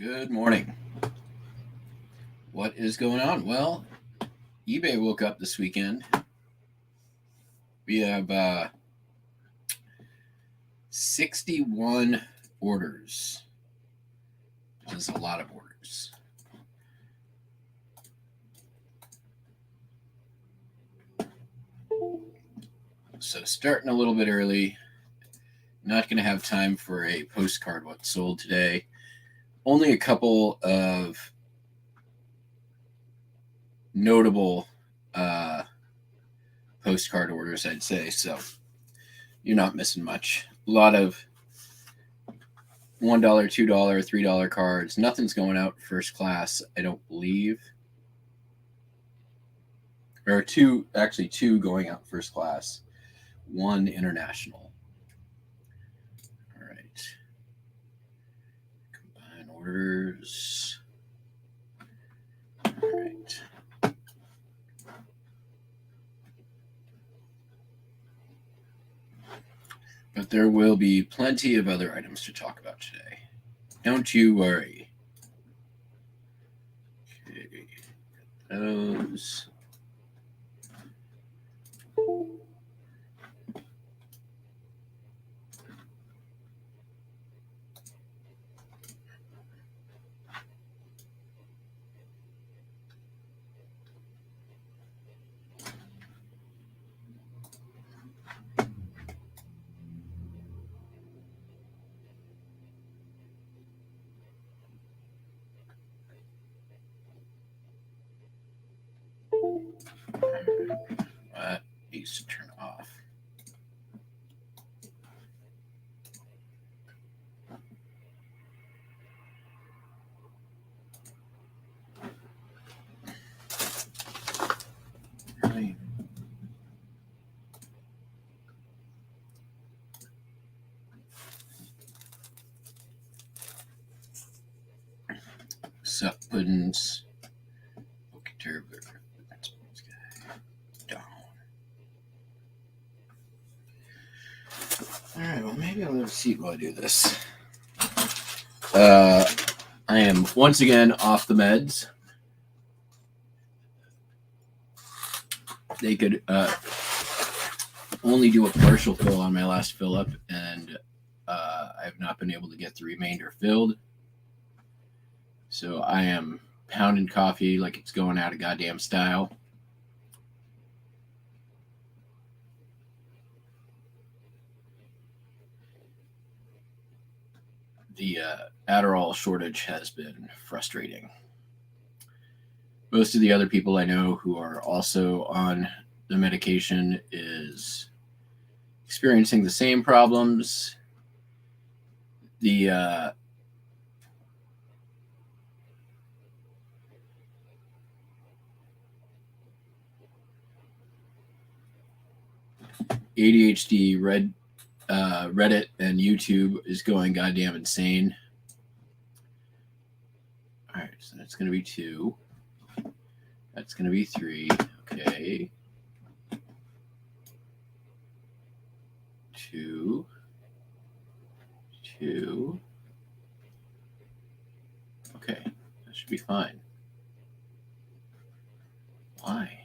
Good morning. What is going on? Well, eBay woke up this weekend. We have 61 orders. That's a lot of orders. So starting a little bit early. Not going to have time for a postcard what sold today. Only a couple of notable postcard orders, I'd say. So you're not missing much. A lot of $1, $2, $3 cards. Nothing's going out first class, I don't believe. There are two going out first class, one international. All right. Combine orders. All right. But there will be plenty of other items to talk about today. Don't you worry. Okay. Those. That needs to turn off. Right. Sup puddings. Okay, terrible. Down. Alright, well maybe I'll have a seat while I do this. I am once again off the meds. They could only do a partial fill on my last fill up, and I have not been able to get the remainder filled. So I am pounding coffee like it's going out of goddamn style. The Adderall shortage has been frustrating. Most of the other people I know who are also on the medication is experiencing the same problems. The ADHD Reddit and YouTube is going goddamn insane. All right, so that's going to be 2. That's going to be 3. Okay. 2. 2. Okay, that should be fine. Why?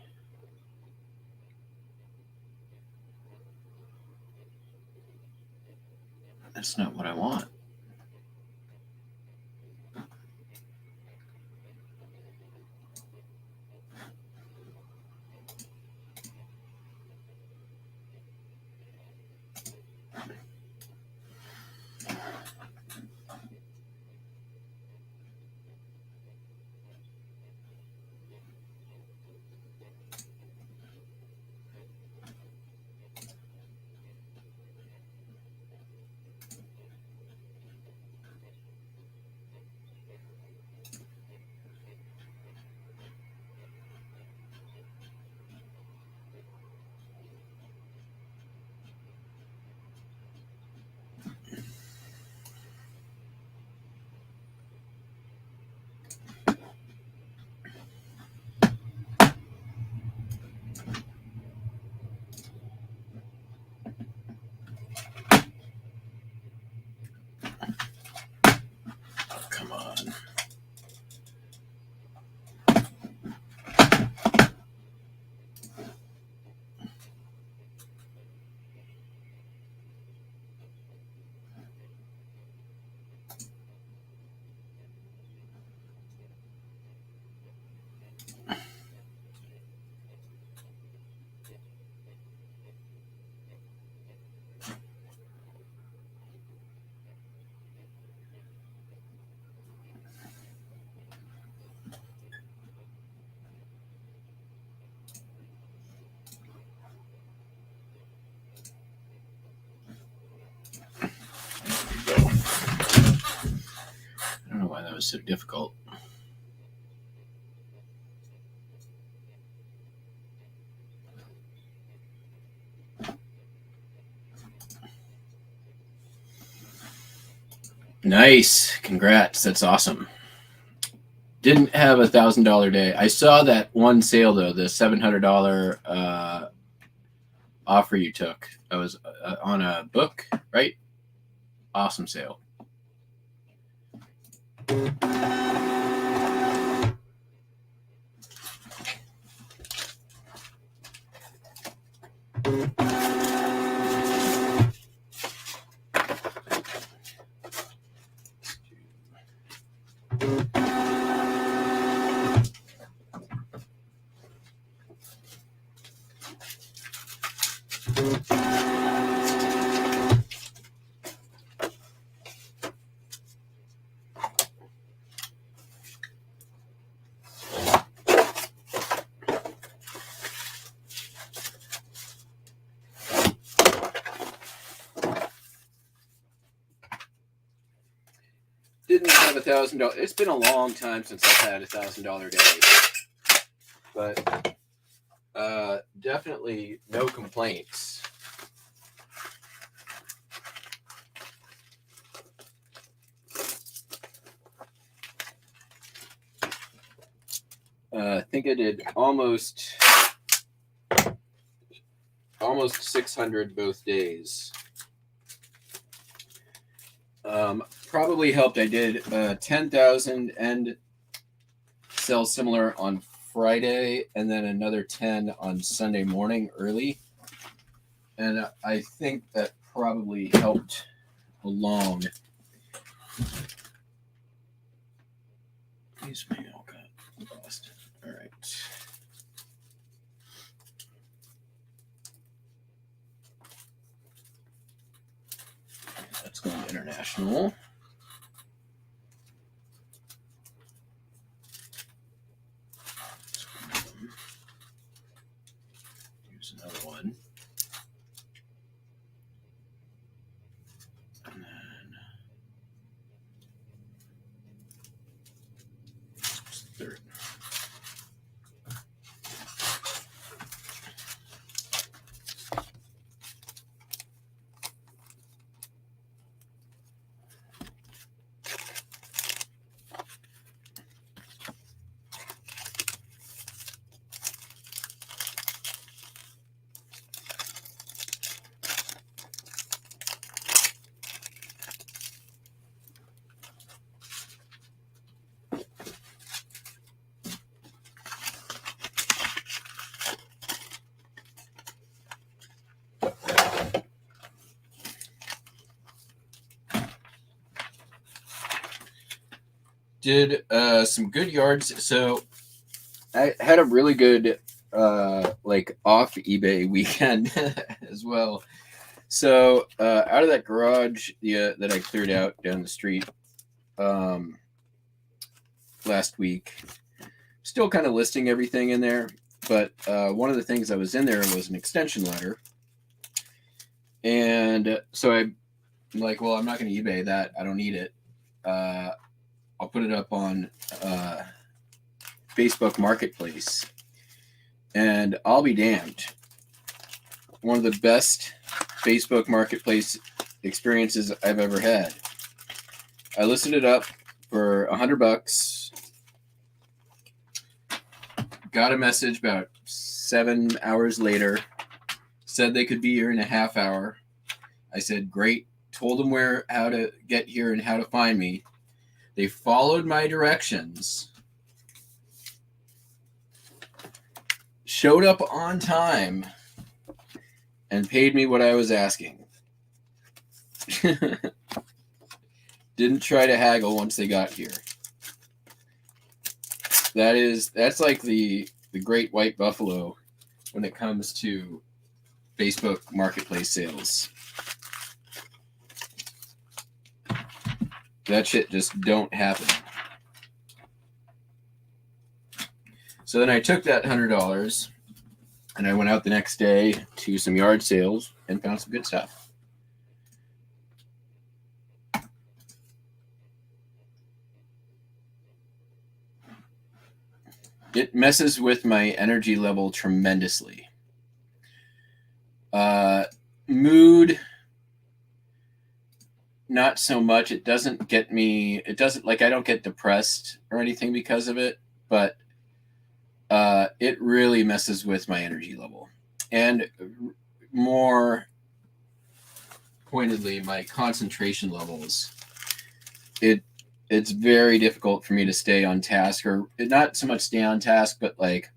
That's not what I want. was so difficult. Nice. Congrats. That's awesome. Didn't have $1,000 day. I saw that one sale though, the $700 offer you took. I was on a book, right? Awesome sale. Didn't have $1,000. It's been a long time since I've had $1,000 day, but definitely no complaints. I think I did almost 600 both days. Probably helped. I did 10,000 and sell similar on Friday, and then another 10 on Sunday morning early. And I think that probably helped along. These may all got lost. All right. That's going international. Here's another one. And then third. Did some good yards. So I had a really good like off eBay weekend as well. So out of that garage that I cleared out down the street last week, still kind of listing everything in there, but one of the things that was in there was an extension ladder. And so I'm like, well, I'm not going to eBay that. I don't need it. I'll put it up on Facebook Marketplace, and I'll be damned. One of the best Facebook Marketplace experiences I've ever had. I listed it up for $100. Got a message about 7 hours later. Said they could be here in a half hour. I said, great. Told them how to get here and how to find me. They followed my directions, showed up on time, and paid me what I was asking. Didn't try to haggle once they got here. That's like the great white buffalo when it comes to Facebook Marketplace sales. That shit just don't happen. So then I took that $100 and I went out the next day to some yard sales and found some good stuff. it messes with my energy level tremendously. Mood, not so much. It doesn't get me, it doesn't, like, I don't get depressed or anything because of it, but it really messes with my energy level. And more pointedly, my concentration levels. It's very difficult for me to stay on task, or not so much stay on task, but like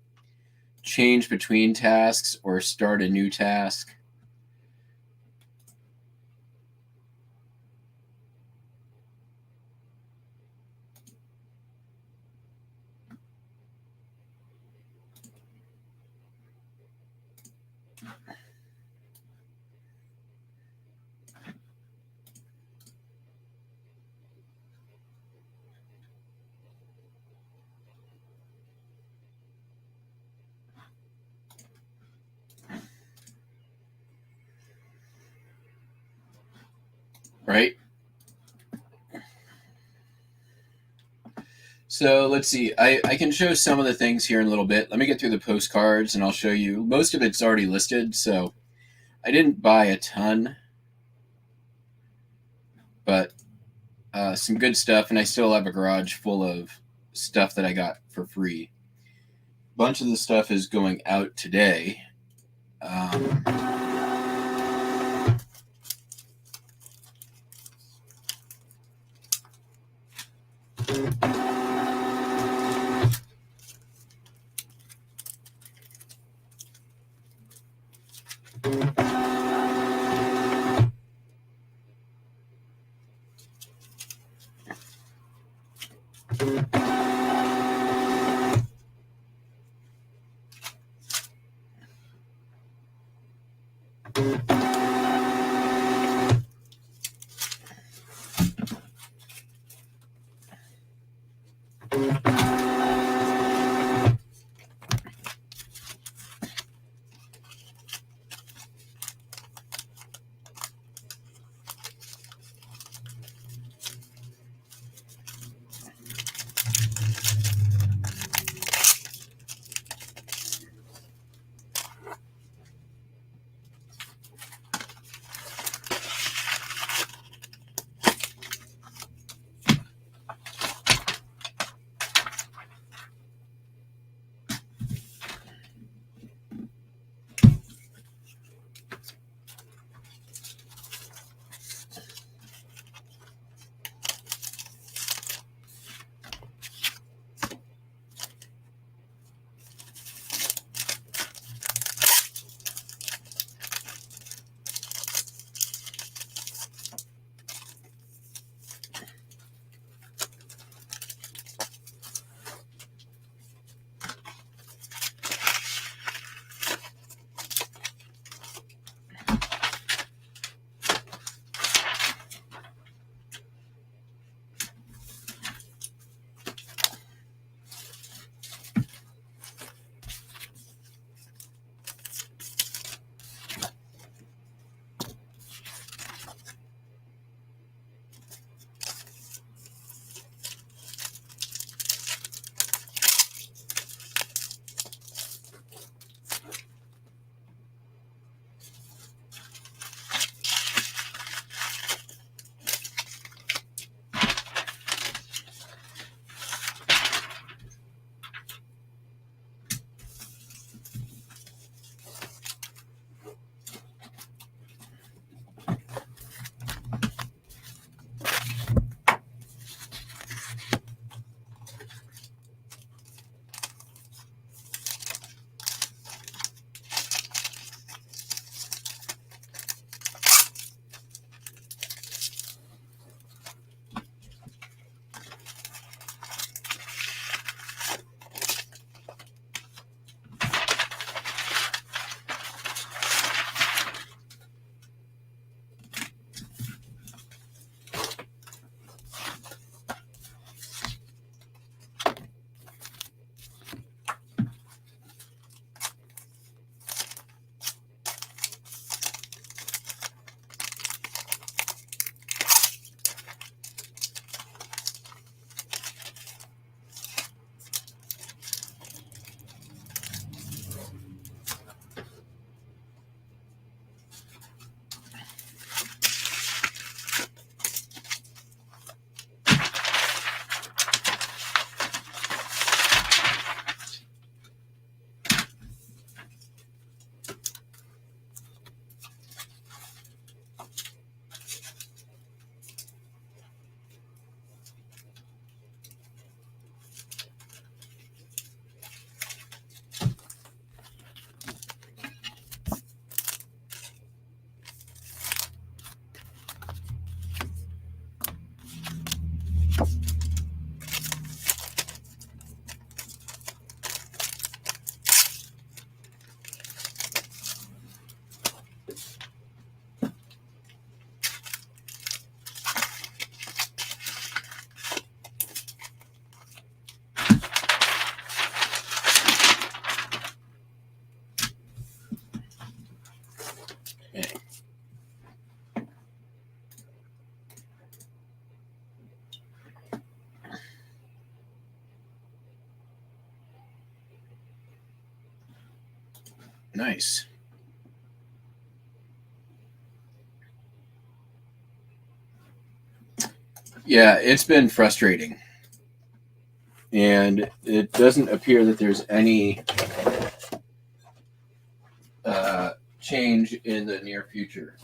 change between tasks or start a new task. Right? So let's see. I can show some of the things here in a little bit. Let me get through the postcards and I'll show you. Most of it's already listed, so I didn't buy a ton, but some good stuff. And I still have a garage full of stuff that I got for free. A bunch of the stuff is going out today. Nice. Yeah, it's been frustrating. And it doesn't appear that there's any change in the near future.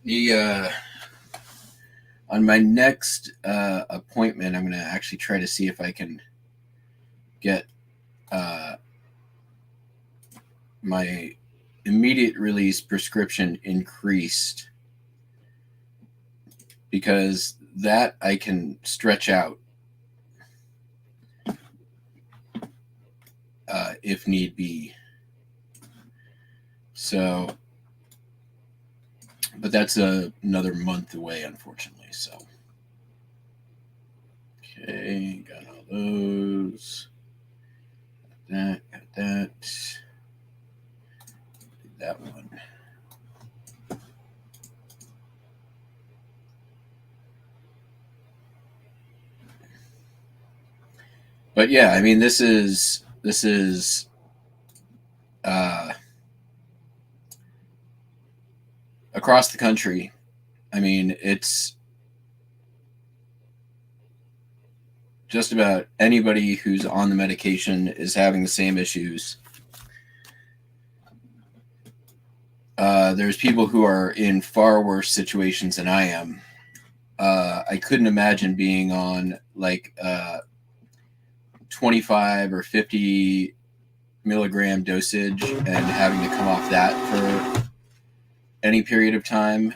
The on my next appointment, I'm going to actually try to see if I can get my immediate release prescription increased, because that I can stretch out if need be. So, but that's another month away, unfortunately. So, okay, got all those. Got that. That one. But yeah, I mean, this is across the country. I mean, it's just about anybody who's on the medication is having the same issues. There's people who are in far worse situations than I am. I couldn't imagine being on like 25 or 50 milligram dosage and having to come off that for any period of time.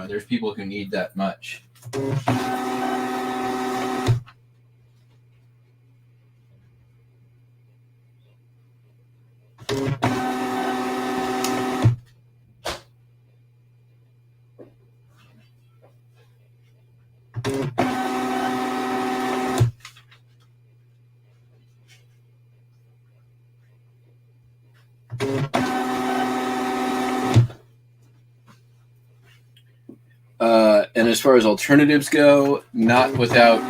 There's people who need that much. And as far as alternatives go, not without.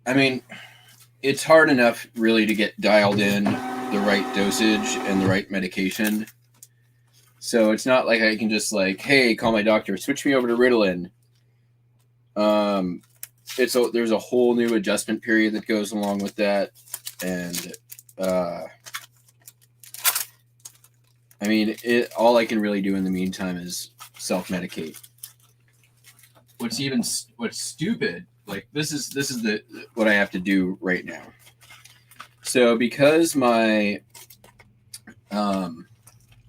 I mean, it's hard enough really to get dialed in the right dosage and the right medication. So it's not like I can just like, hey, call my doctor, switch me over to Ritalin. There's a whole new adjustment period that goes along with that, and I mean, all I can really do in the meantime is self-medicate. What's stupid, like this is what I have to do right now. So because my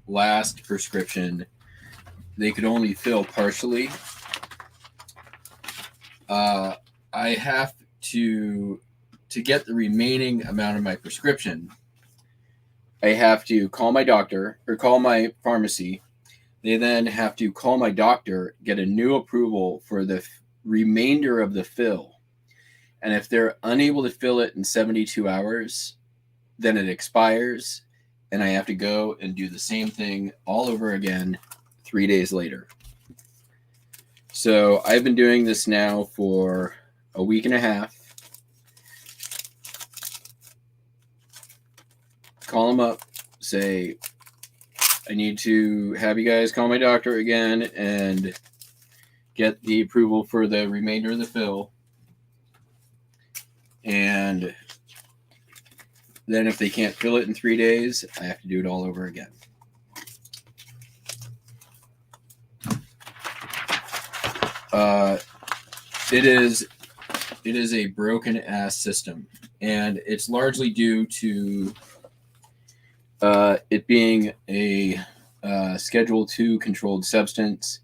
last prescription, they could only fill partially, I have to get the remaining amount of my prescription, I have to call my doctor or call my pharmacy. They then have to call my doctor, get a new approval for the remainder of the fill. And if they're unable to fill it in 72 hours, then it expires, and I have to go and do the same thing all over again 3 days later. So I've been doing this now for a week and a half. Call them up, say, I need to have you guys call my doctor again and get the approval for the remainder of the fill. And then if they can't fill it in 3 days, I have to do it all over again. It is a broken ass system, and it's largely due to it being a Schedule II controlled substance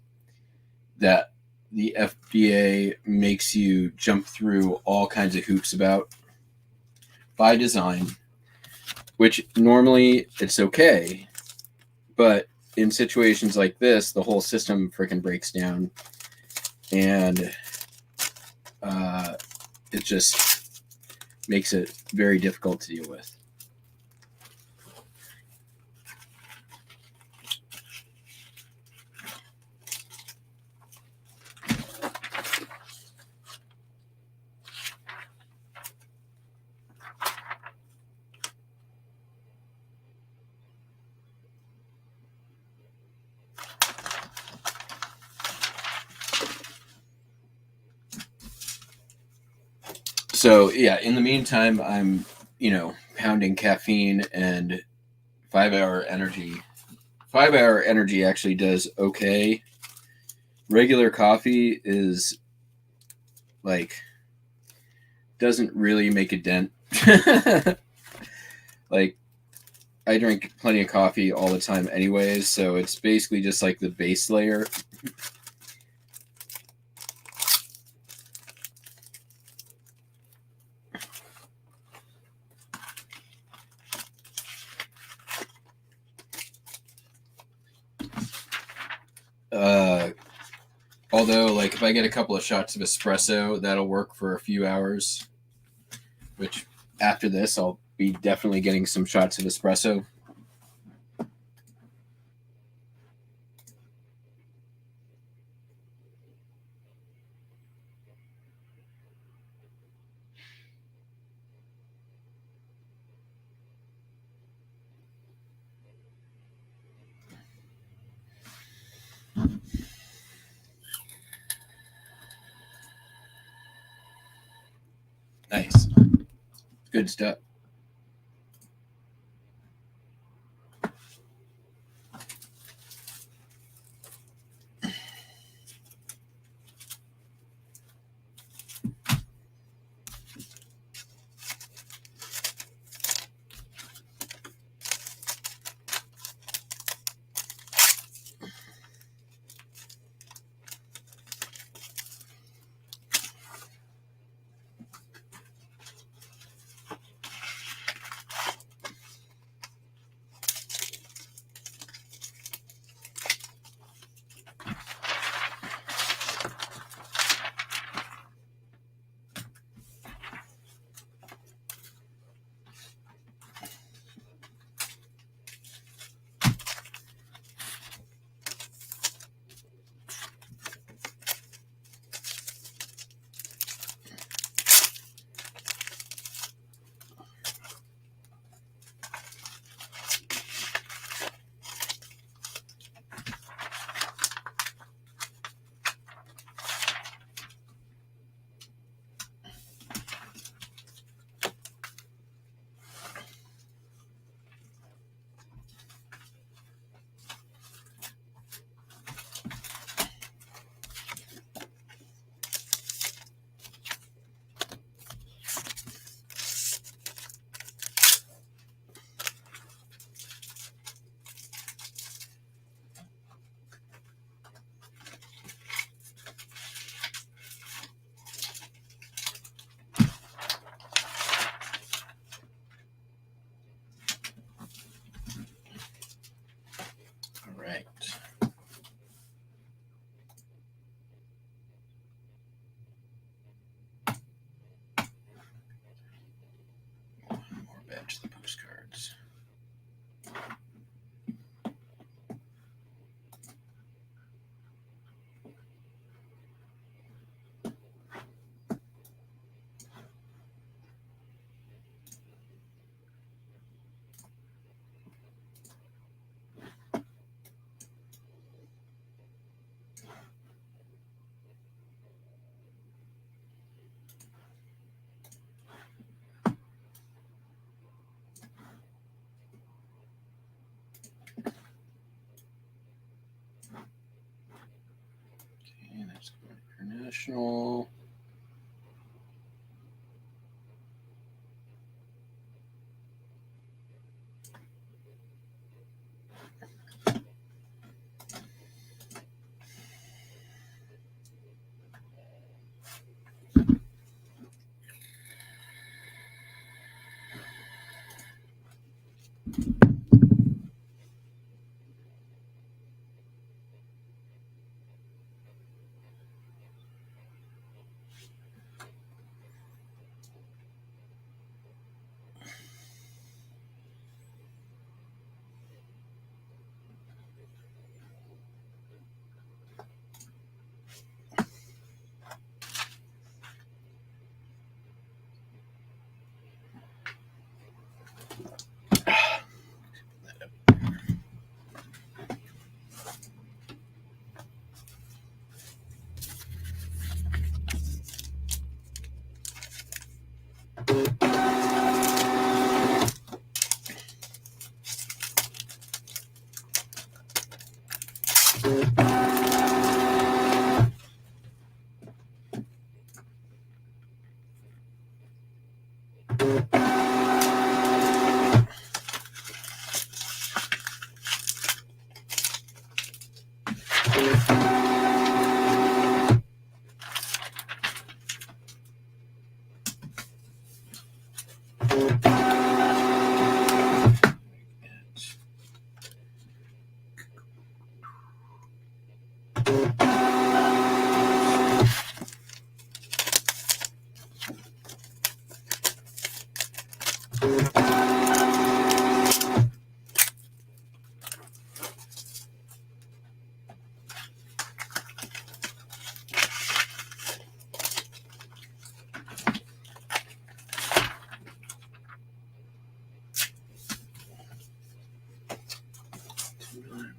that the FDA makes you jump through all kinds of hoops about by design, which normally it's okay, but in situations like this, the whole system freaking breaks down, and it just makes it very difficult to deal with. So yeah, in the meantime, I'm, pounding caffeine and 5-hour energy. 5-hour energy actually does okay. Regular coffee is like, doesn't really make a dent. Like, I drink plenty of coffee all the time anyways, so it's basically just like the base layer. Although, like, if I get a couple of shots of espresso, that'll work for a few hours. Which, after this, I'll be definitely getting some shots of espresso. Nice. Good stuff. All right. One more batch of the postcards. Okay, that's going international. Winter.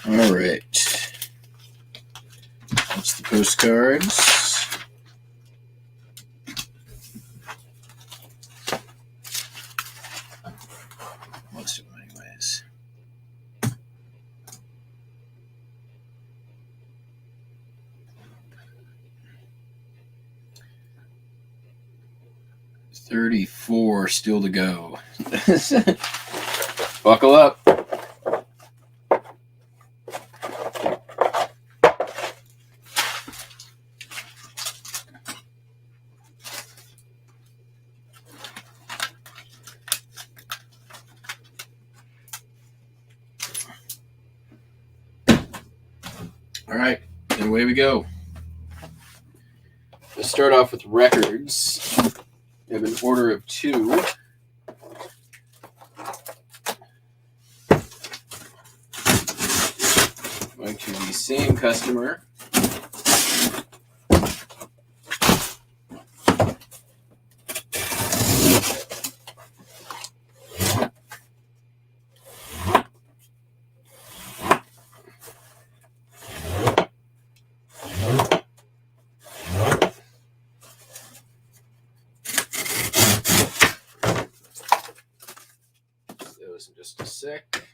All right. That's the postcards. Most of them, anyways. $34 still to go. Buckle up. All right, and away we go. Let's start off with records. We have an order of 2. Going to the same customer. Those in just a sec.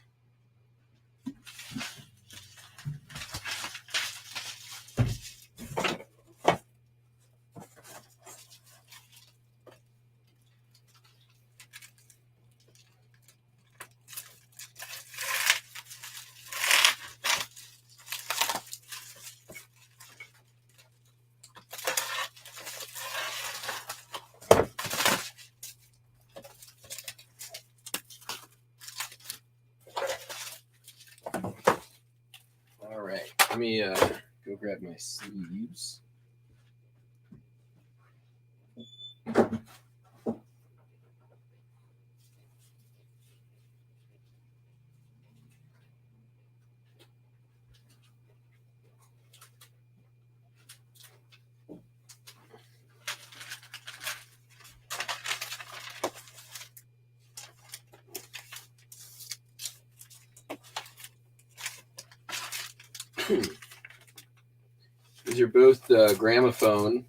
All right, let me go grab my sleeves. These are both gramophone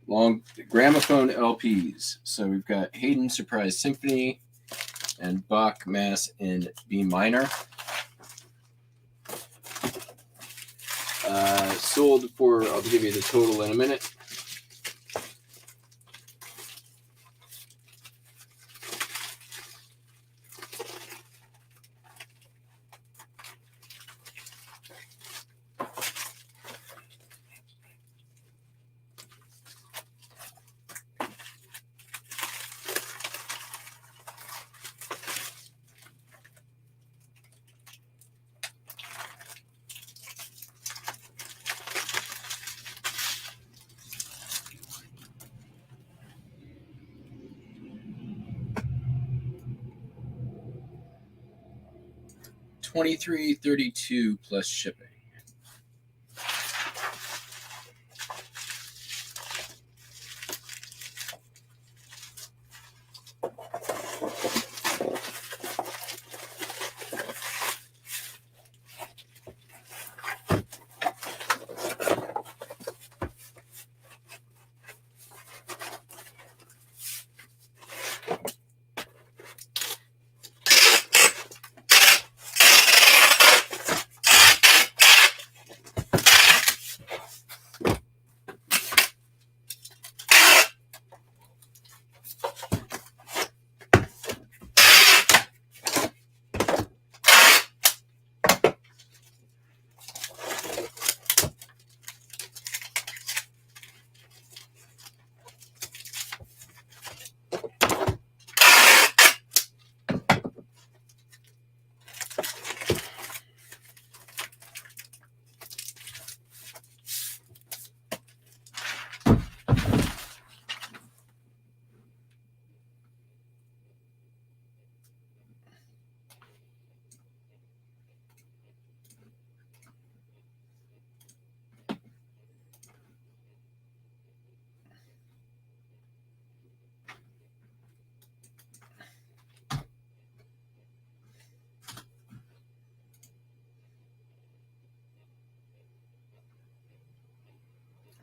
LPs. So we've got Haydn Surprise Symphony and Bach Mass in B minor. Sold for, I'll give you the total in a minute. $23.32 plus shipping.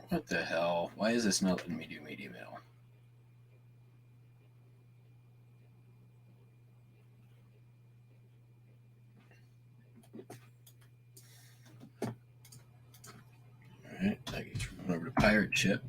What the hell? Why is this not letting me do media mail? Alright, that gets run over to Pirate Ship.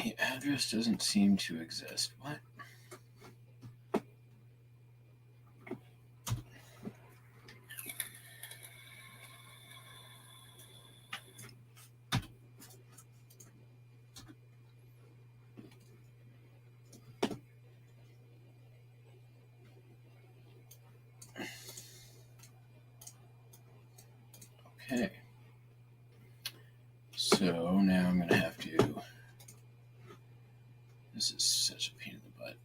The address doesn't seem to exist. What? Okay. So now I'm going to have to. This is such a pain in the butt.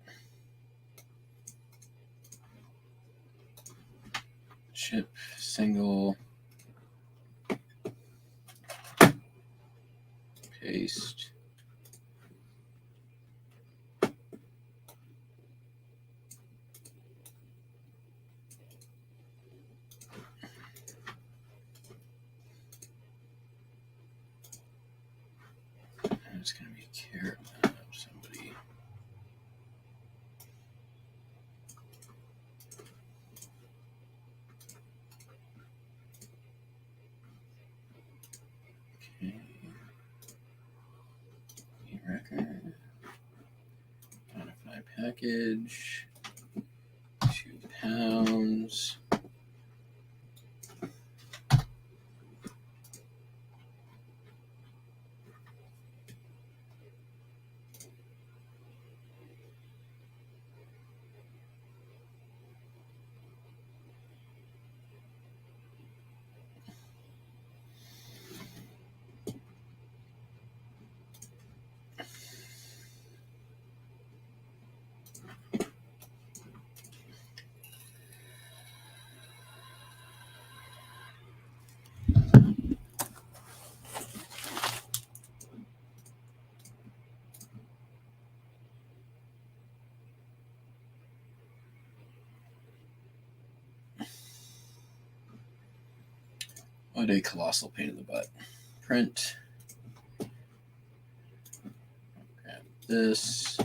Ship single. Paste. And it's going to be care of somebody. Okay. Record. Modify package. £2. What a colossal pain in the butt. Print. Grab this.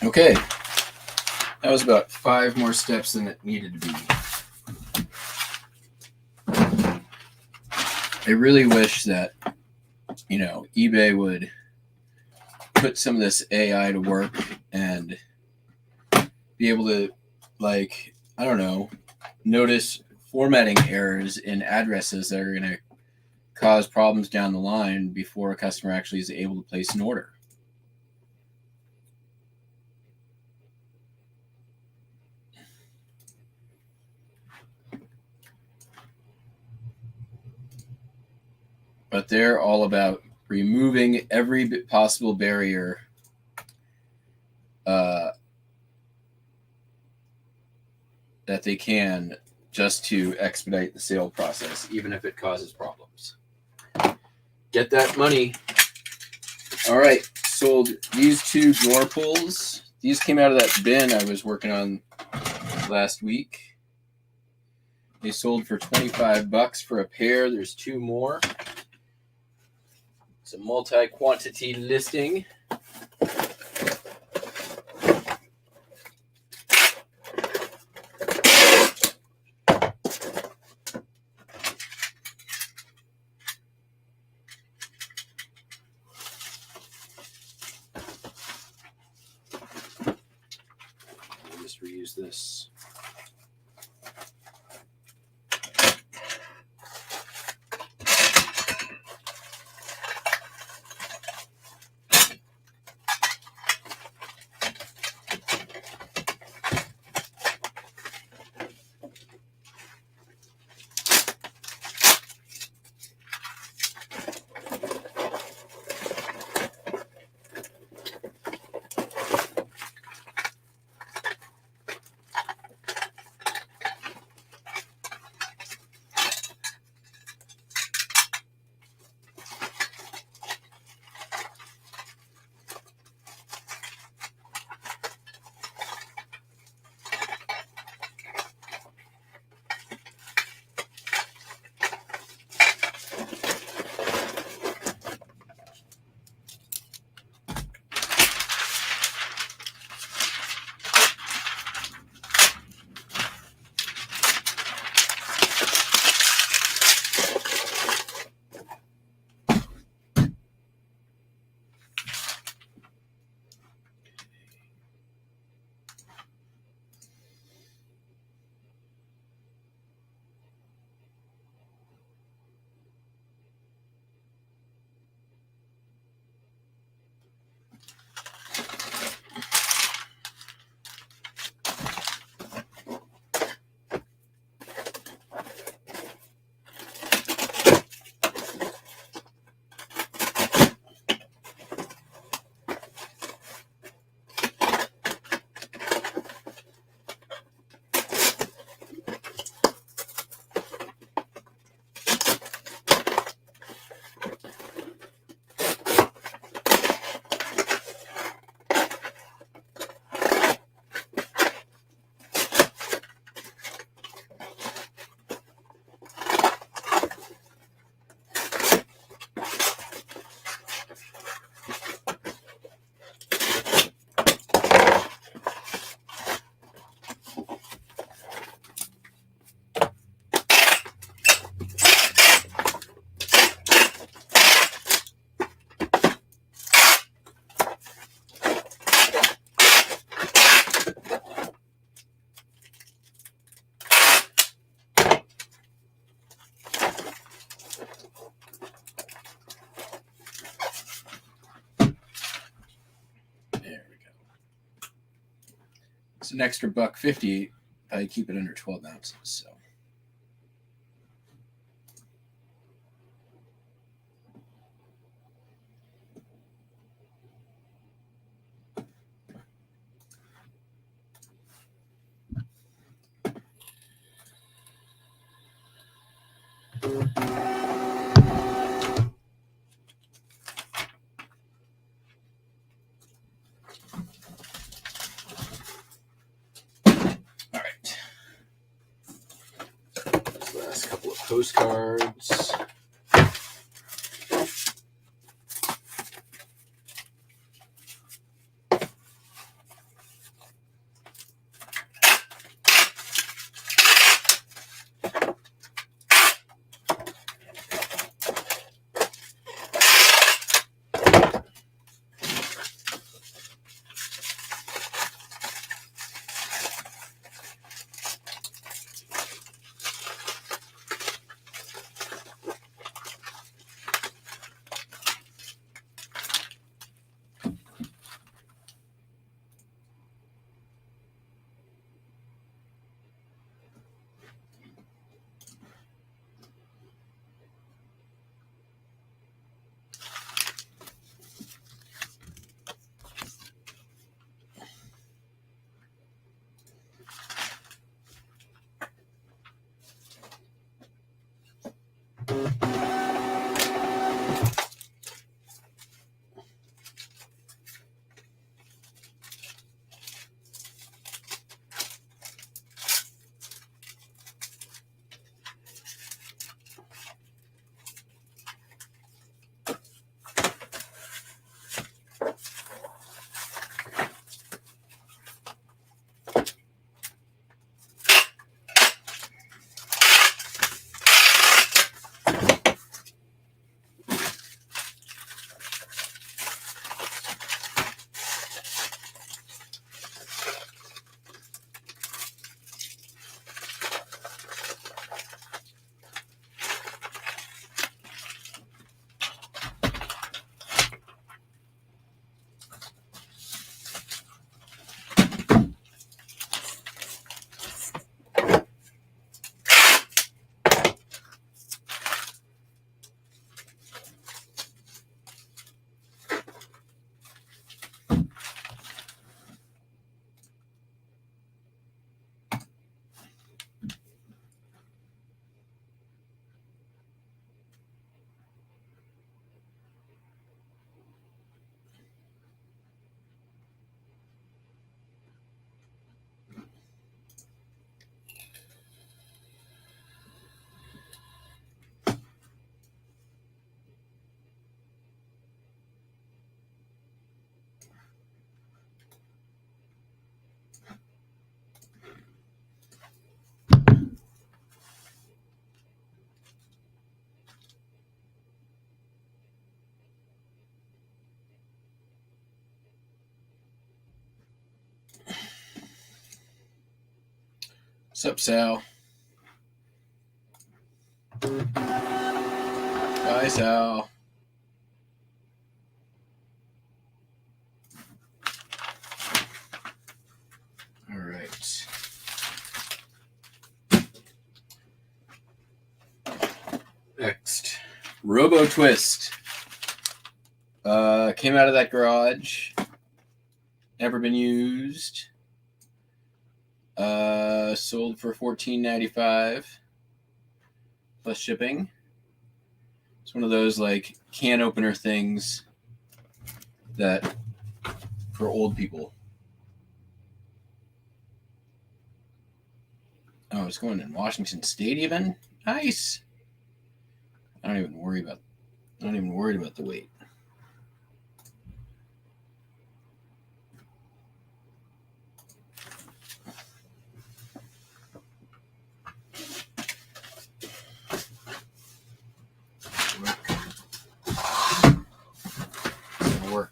Okay, that was about 5 more steps than it needed to be. I really wish that, eBay would put some of this AI to work and be able to, notice formatting errors in addresses that are going to cause problems down the line before a customer actually is able to place an order. But they're all about removing every possible barrier that they can just to expedite the sale process, even if it causes problems. Get that money. All right, sold these 2 drawer pulls. These came out of that bin I was working on last week. They sold for $25 for a pair. There's 2 more. It's a multi-quantity listing. I'll just reuse this. It's an extra $1.50. I keep it under 12 ounces. So. Last couple of postcards. What's up, Sal? Bye, Sal. All right. Next, Robo Twist. Came out of that garage. Never been used. Sold for $14.95 plus shipping. It's one of those like can opener things that for old people. Oh, it's going in Washington State even? Nice. I'm not even worried about the weight. Work.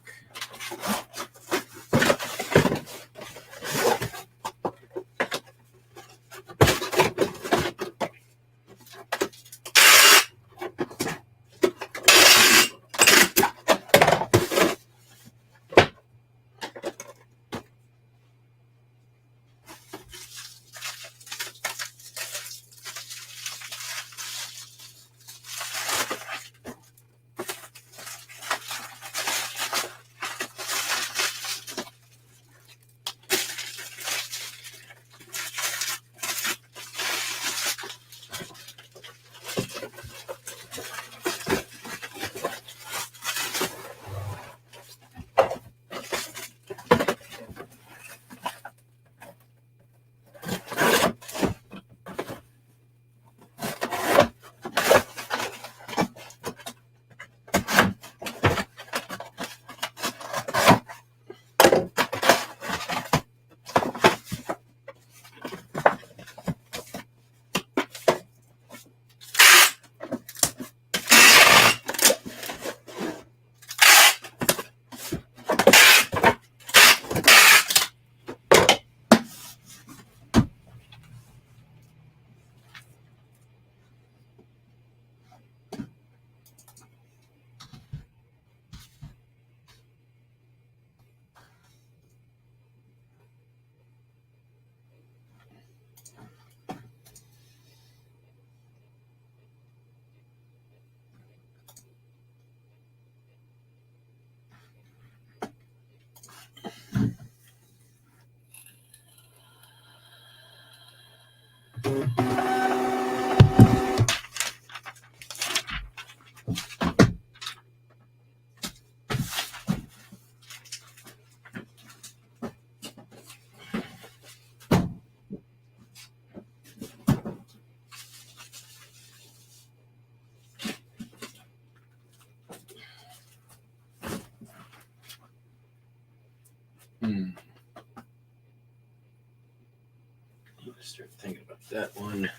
Start thinking about that one.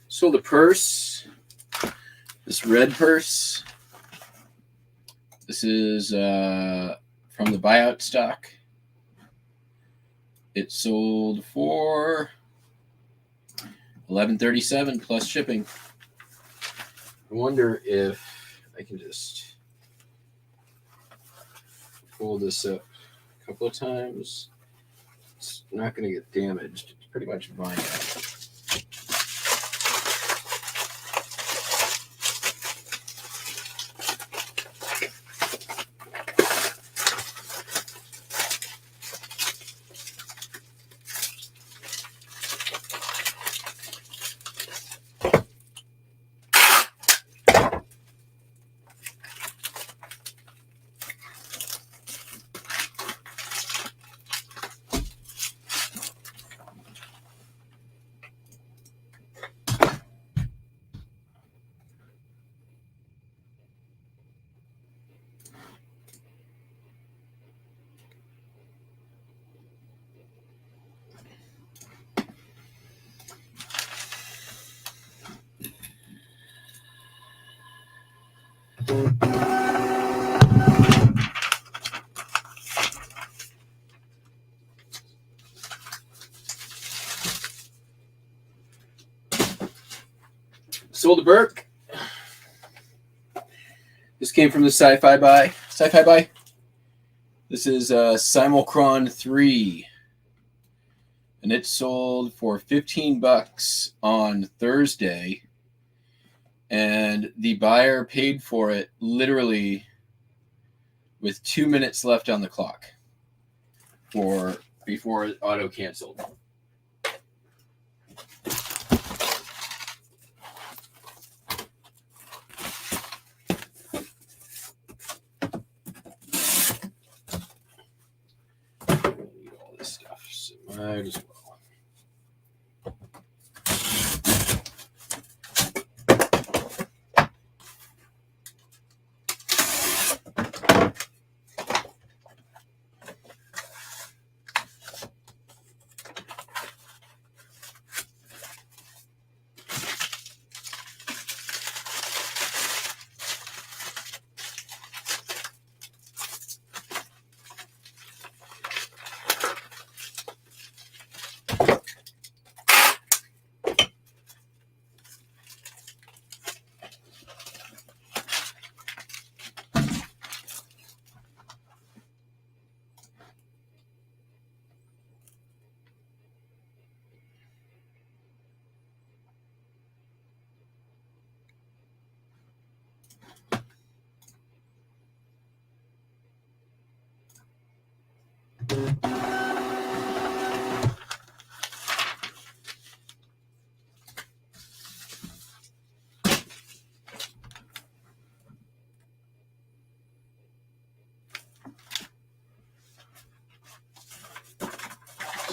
Sold a purse. This red purse. This is from the buyout stock. It sold for $11.37 plus shipping. I wonder if I can just fold this up a couple of times. It's not going to get damaged. It's pretty much vinyl. Sold a Burke. This came from the Sci-Fi Buy. Sci-Fi Buy. This is Simulcron 3. And it sold for $15 on Thursday. And the buyer paid for it literally with 2 minutes left on the clock before it auto canceled. Might as well.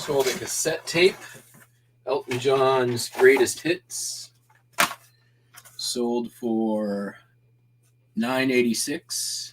Sold a cassette tape, Elton John's Greatest Hits. Sold for $9.86.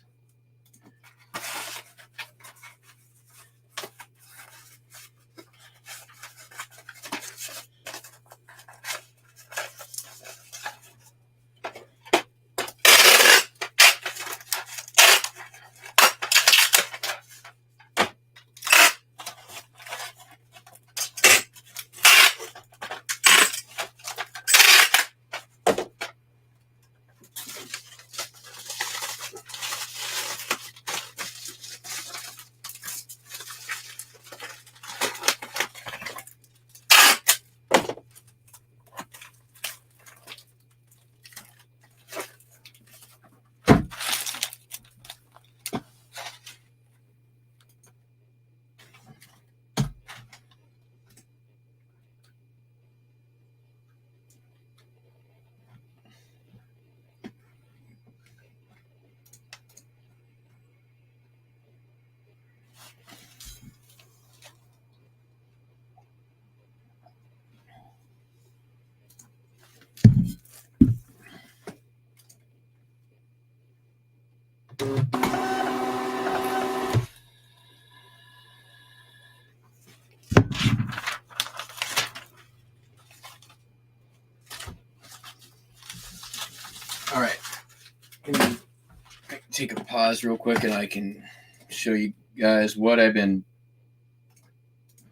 take a pause real quick and I can show you guys what I've been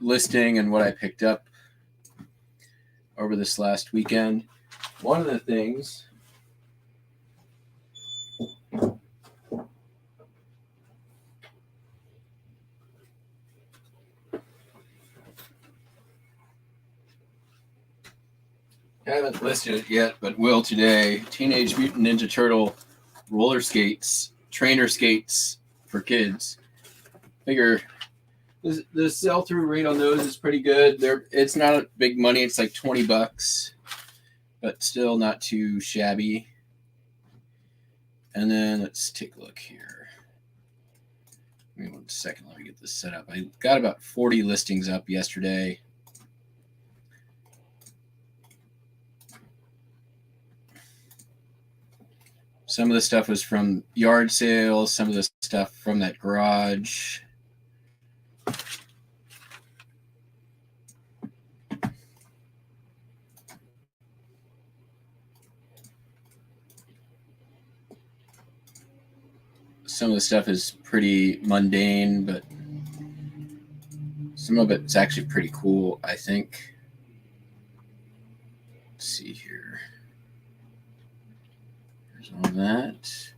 listing and what I picked up over this last weekend. One of the things I haven't listed it yet, but will today. Teenage Mutant Ninja Turtle roller skates, trainer skates for kids. Figure the sell-through rate on those is pretty good. It's not big money. It's like $20, but still not too shabby. And then let's take a look here. Give me 1 second. Let me get this set up. I got about 40 listings up yesterday. Some of the stuff was from yard sales, some of the stuff from that garage. Some of the stuff is pretty mundane, but some of it's actually pretty cool, I think. Let's see here. There's all that.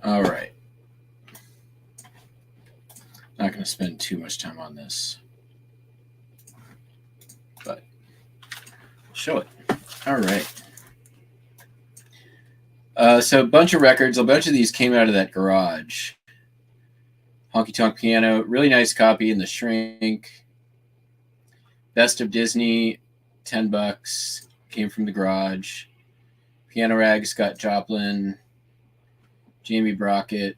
All right. Not going to spend too much time on this, but show it. All right. So a bunch of records. A bunch of these came out of that garage. Honky Tonk Piano, really nice copy in the shrink. Best of Disney, $10, came from the garage. Piano Rag, Scott Joplin, Jamie Brockett.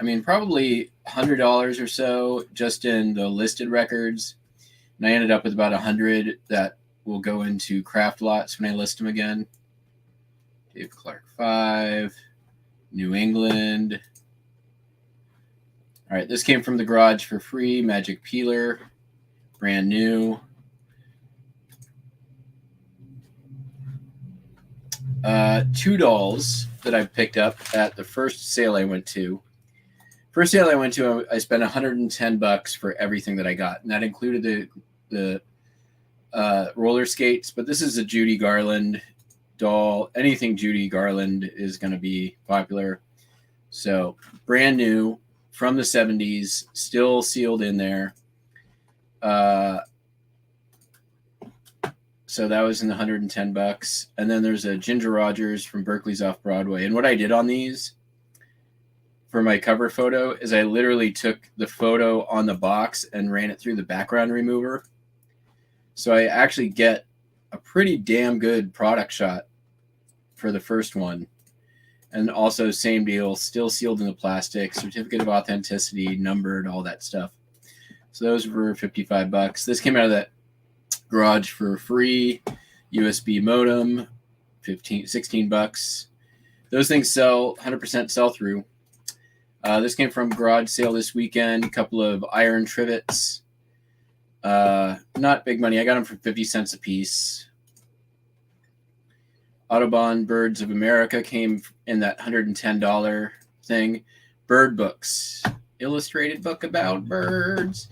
I mean, probably $100 or so just in the listed records. And I ended up with about 100 that will go into craft lots when I list them again. Dave Clark 5, New England. All right, this came from the garage for free. Magic Peeler, brand new. Two dolls that I picked up at the first sale I went to. First sale I went to, I spent $110 for everything that I got, and that included the roller skates. But this is a Judy Garland doll. Anything Judy Garland is going to be popular. So brand new from the 70s, still sealed in there. So that was in the $110. And then there's a Ginger Rogers from Berkeley's Off Broadway. And what I did on these for my cover photo is I literally took the photo on the box and ran it through the background remover. So I actually get a pretty damn good product shot for the first one. And also same deal, still sealed in the plastic, certificate of authenticity, numbered, all that stuff. So those were $55. This came out of that garage for free. USB modem, $16. Those things sell 100% sell through. This came from garage sale this weekend. A couple of iron trivets. Not big money. I got them for 50 cents a piece. Audubon Birds of America came in that $110 thing. Bird books. Illustrated book about birds.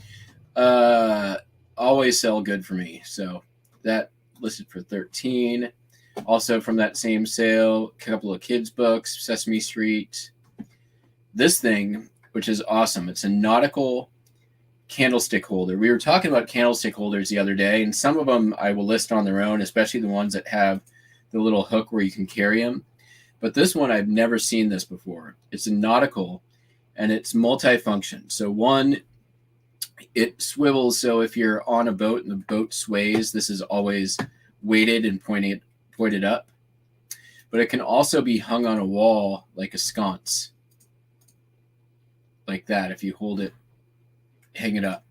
Always sell good for me. So that listed for $13. Also from that same sale, a couple of kids books, Sesame Street. This thing, which is awesome. It's a nautical candlestick holder. We were talking about candlestick holders the other day, and some of them I will list on their own, especially the ones that have the little hook where you can carry them. But this one, I've never seen this before. It's a nautical, and it's multifunction. So one, it swivels, so if you're on a boat and the boat sways, this is always weighted and pointed up. But it can also be hung on a wall like a sconce, like that, if you hold it, hang it up.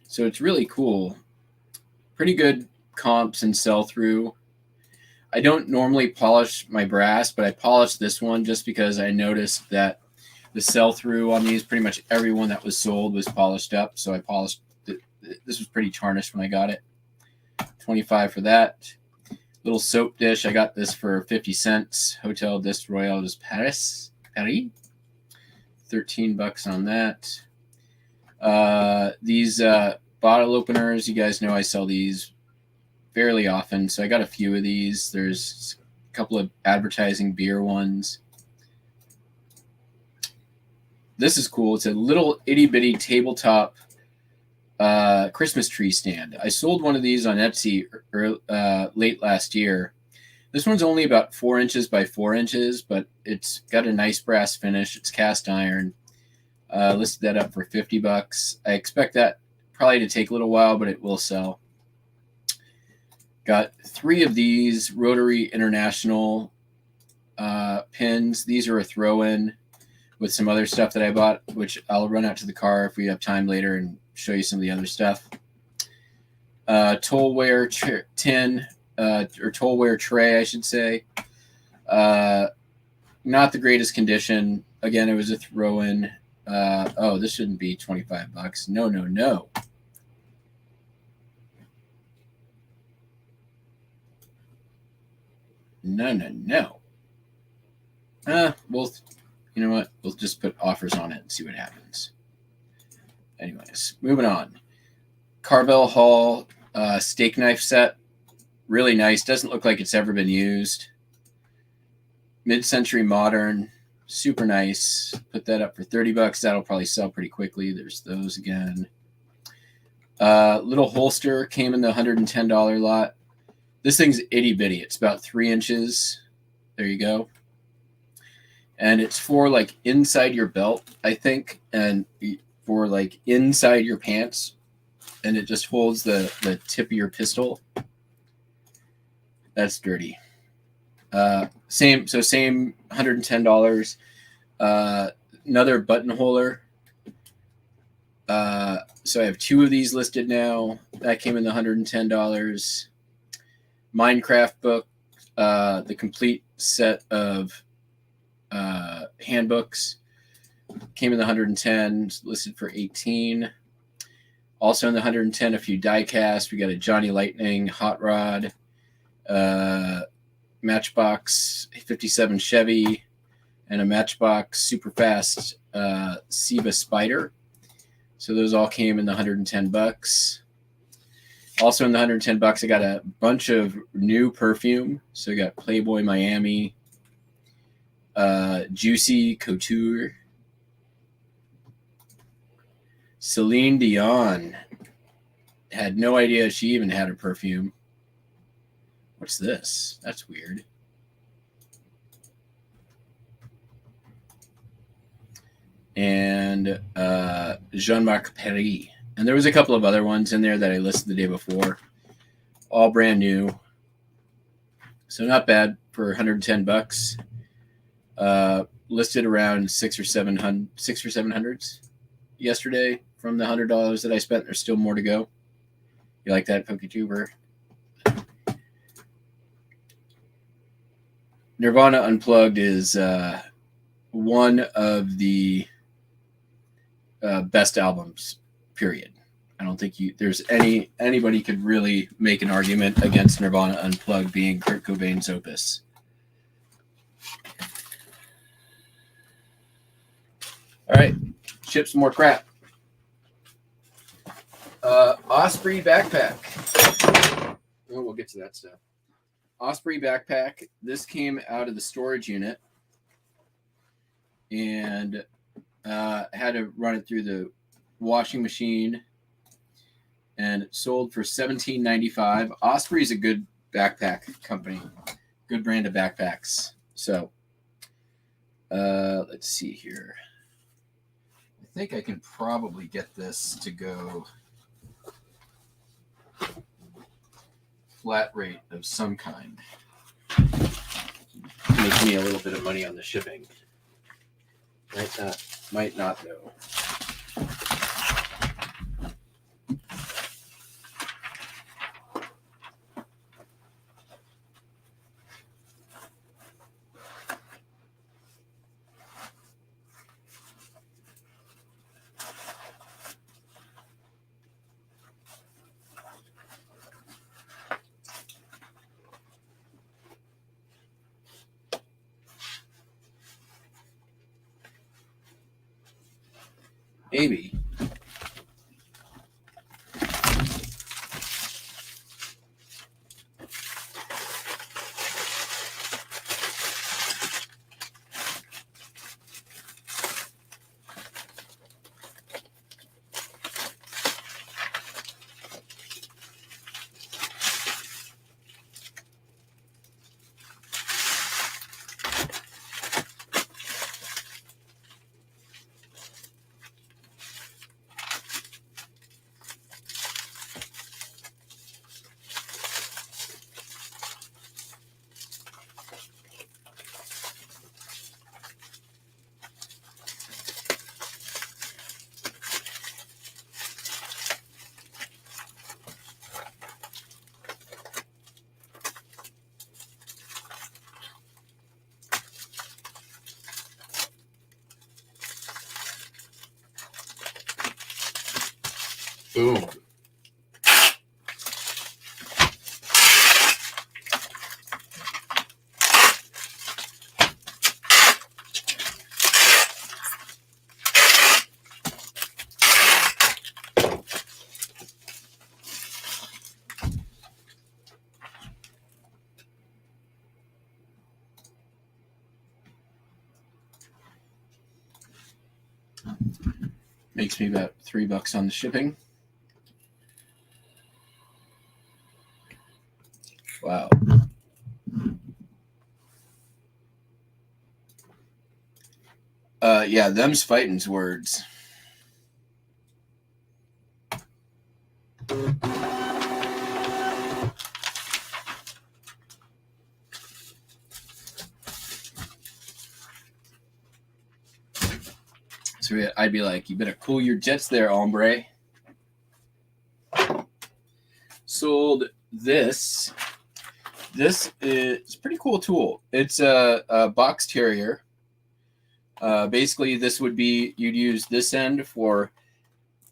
So it's really cool. Pretty good comps and sell-through. I don't normally polish my brass, but I polished this one just because I noticed that the sell-through on these, pretty much everyone that was sold was polished up. So I polished it. This was pretty tarnished when I got it. $25 for that. Little soap dish. I got this for 50 cents. Hotel des Royales de Paris. $13 on that. These bottle openers, you guys know I sell these fairly often, so I got a few of these. There's a couple of advertising beer ones. This is cool. It's a little itty-bitty tabletop Christmas tree stand. I sold one of these on Etsy late last year. This one's only about 4 inches by 4 inches, but it's got a nice brass finish. It's cast iron. Listed that up for $50. I expect that probably to take a little while, but it will sell. Got 3 of these Rotary International pins. These are a throw-in with some other stuff that I bought, which I'll run out to the car if we have time later and show you some of the other stuff. Tollware tin, or Tollware tray, I should say. Not the greatest condition. Again, it was a throw-in. Oh, this shouldn't be $25. No. No. Well, you know what? We'll just put offers on it and see what happens. Anyways, moving on. Carvel Hall steak knife set. Really nice. Doesn't look like it's ever been used. Mid-century modern. Super nice. Put that up for $30. That'll probably sell pretty quickly. There's those again. Little holster came in the $110 lot. This thing's itty bitty. It's about 3 inches. There you go. And it's for like inside your belt, I think, and for like inside your pants. And it just holds the tip of your pistol. That's dirty. Same $110. Another buttonholer. So I have 2 of these listed now. That came in the $110. Minecraft book, the complete set of handbooks, came in the $110, listed for $18. Also in the $110, a few die casts. We got a Johnny Lightning hot rod, Matchbox 57 Chevy, and a Matchbox super fast Siva Spider. So those all came in the $110. Also in the $110, I got a bunch of new perfume. So I got Playboy Miami, Juicy Couture, Celine Dion. Had no idea she even had a perfume. What's this? That's weird. And Jean-Marc Paris. And there was a couple of other ones in there that I listed the day before. All brand new. So not bad for $110. Listed around 600 or 700s yesterday from the $100 that I spent. There's still more to go. You like that, PokeTuber? Nirvana Unplugged is one of the best albums, period. I don't think there's anybody could really make an argument against Nirvana Unplugged being Kurt Cobain's opus. All right, ship some more crap. Osprey backpack. Oh, we'll get to that stuff. Osprey backpack. This came out of the storage unit, and had to run it through the washing machine, and it sold for $17.95. Osprey is a good backpack company, good brand of backpacks. So let's see here. think I can probably get this to go flat rate of some kind. Make me a little bit of money on the shipping. Might not though. Maybe. Boom. Makes me about $3 on the shipping. Wow. Yeah, them's fighting's words. So I'd be like, you better cool your jets there, hombre. Sold this. This is a pretty cool tool. It's a box terrier. Basically, this would be, you'd use this end for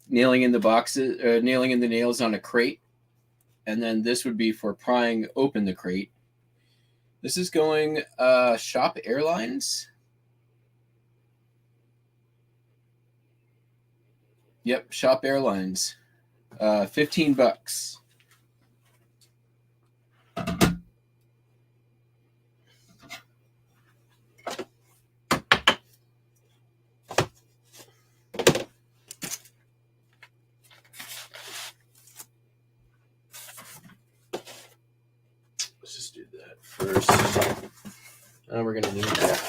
nailing in the boxes, nailing in the nails on a crate. And then this would be for prying open the crate. This is going Shop Airlines. Yep, Shop Airlines. $15. Let's just do that first. Now we're gonna need that.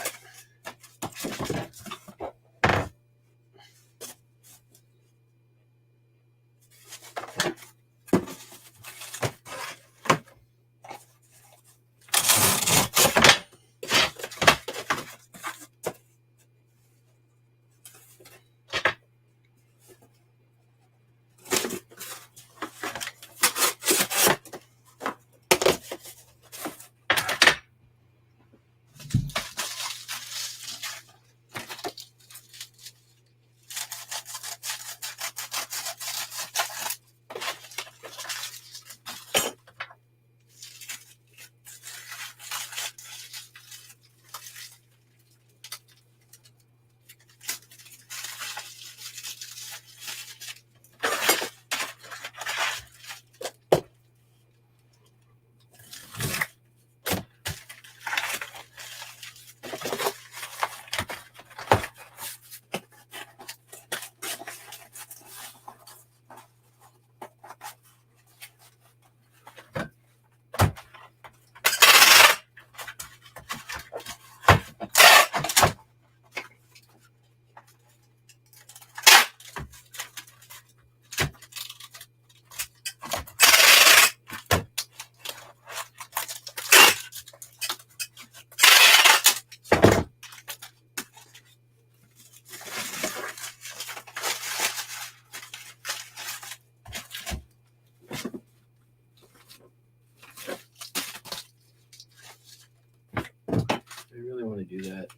do that.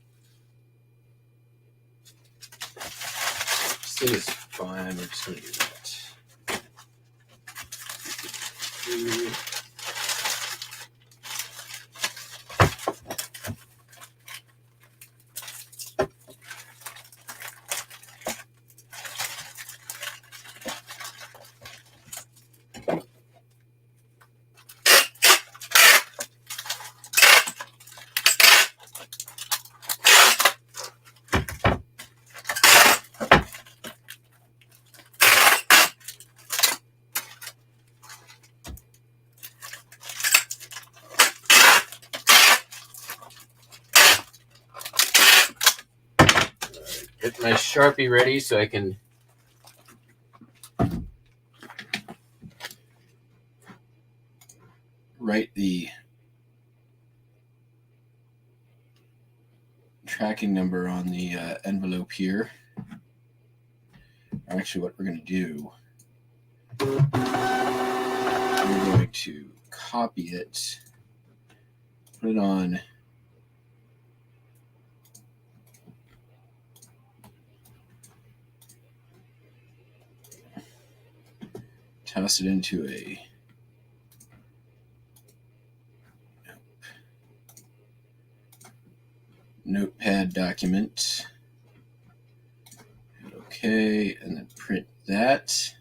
This thing is fine. We're just going to do that. Get my Sharpie ready so I can write the tracking number on the envelope here. Actually, what we're going to do, we're going to copy it, put it on toss it into a notepad document. Okay, and then print that.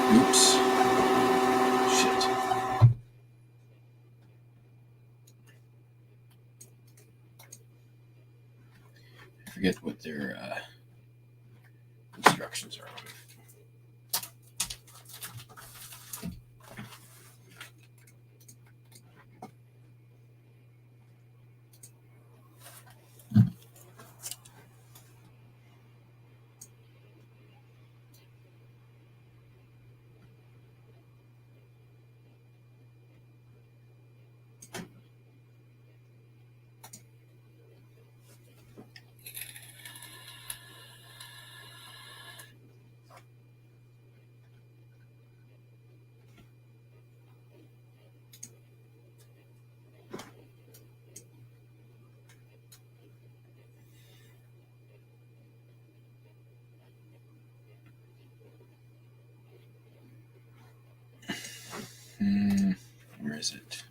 Oops. Shit. I forget what their instructions are. Where is it?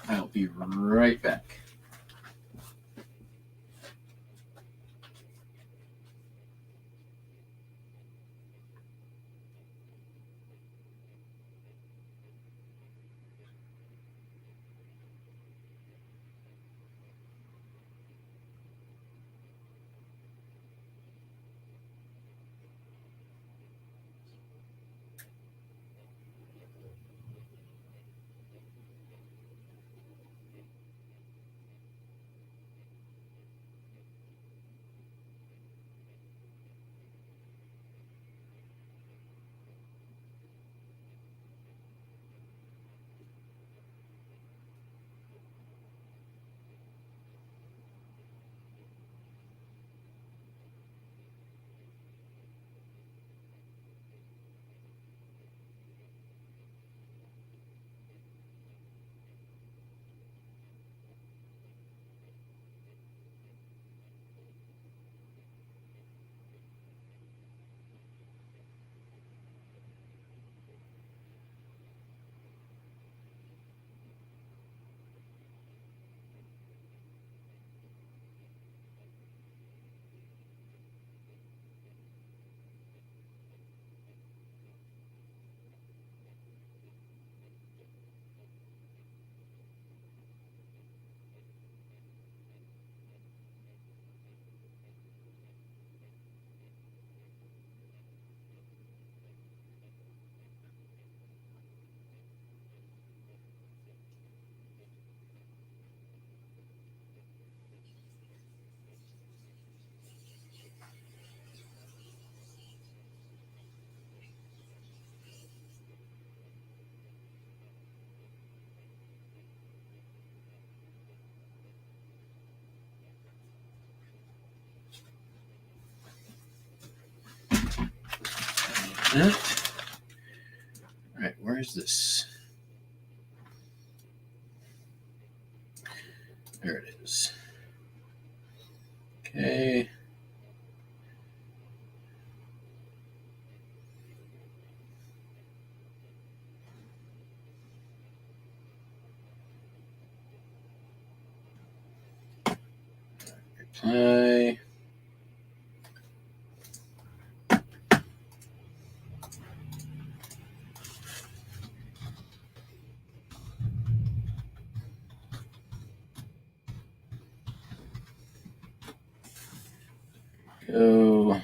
I'll be right back. that. All right, where is this? There it is. Okay. Reply. Go.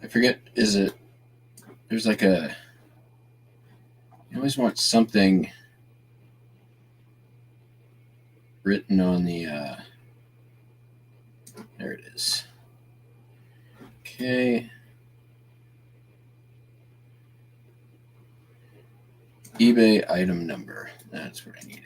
I forget, is it, there's like a, you always want something written on the, there it is. Okay. eBay item number. That's what I needed.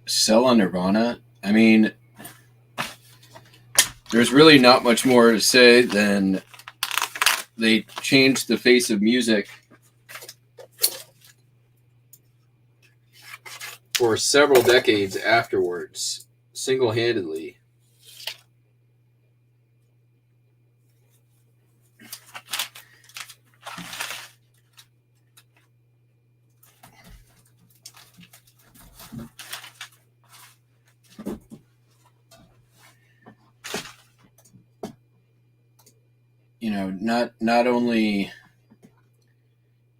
Sell on Nirvana. I mean, there's really not much more to say than they changed the face of music for several decades afterwards, single-handedly. You know, not only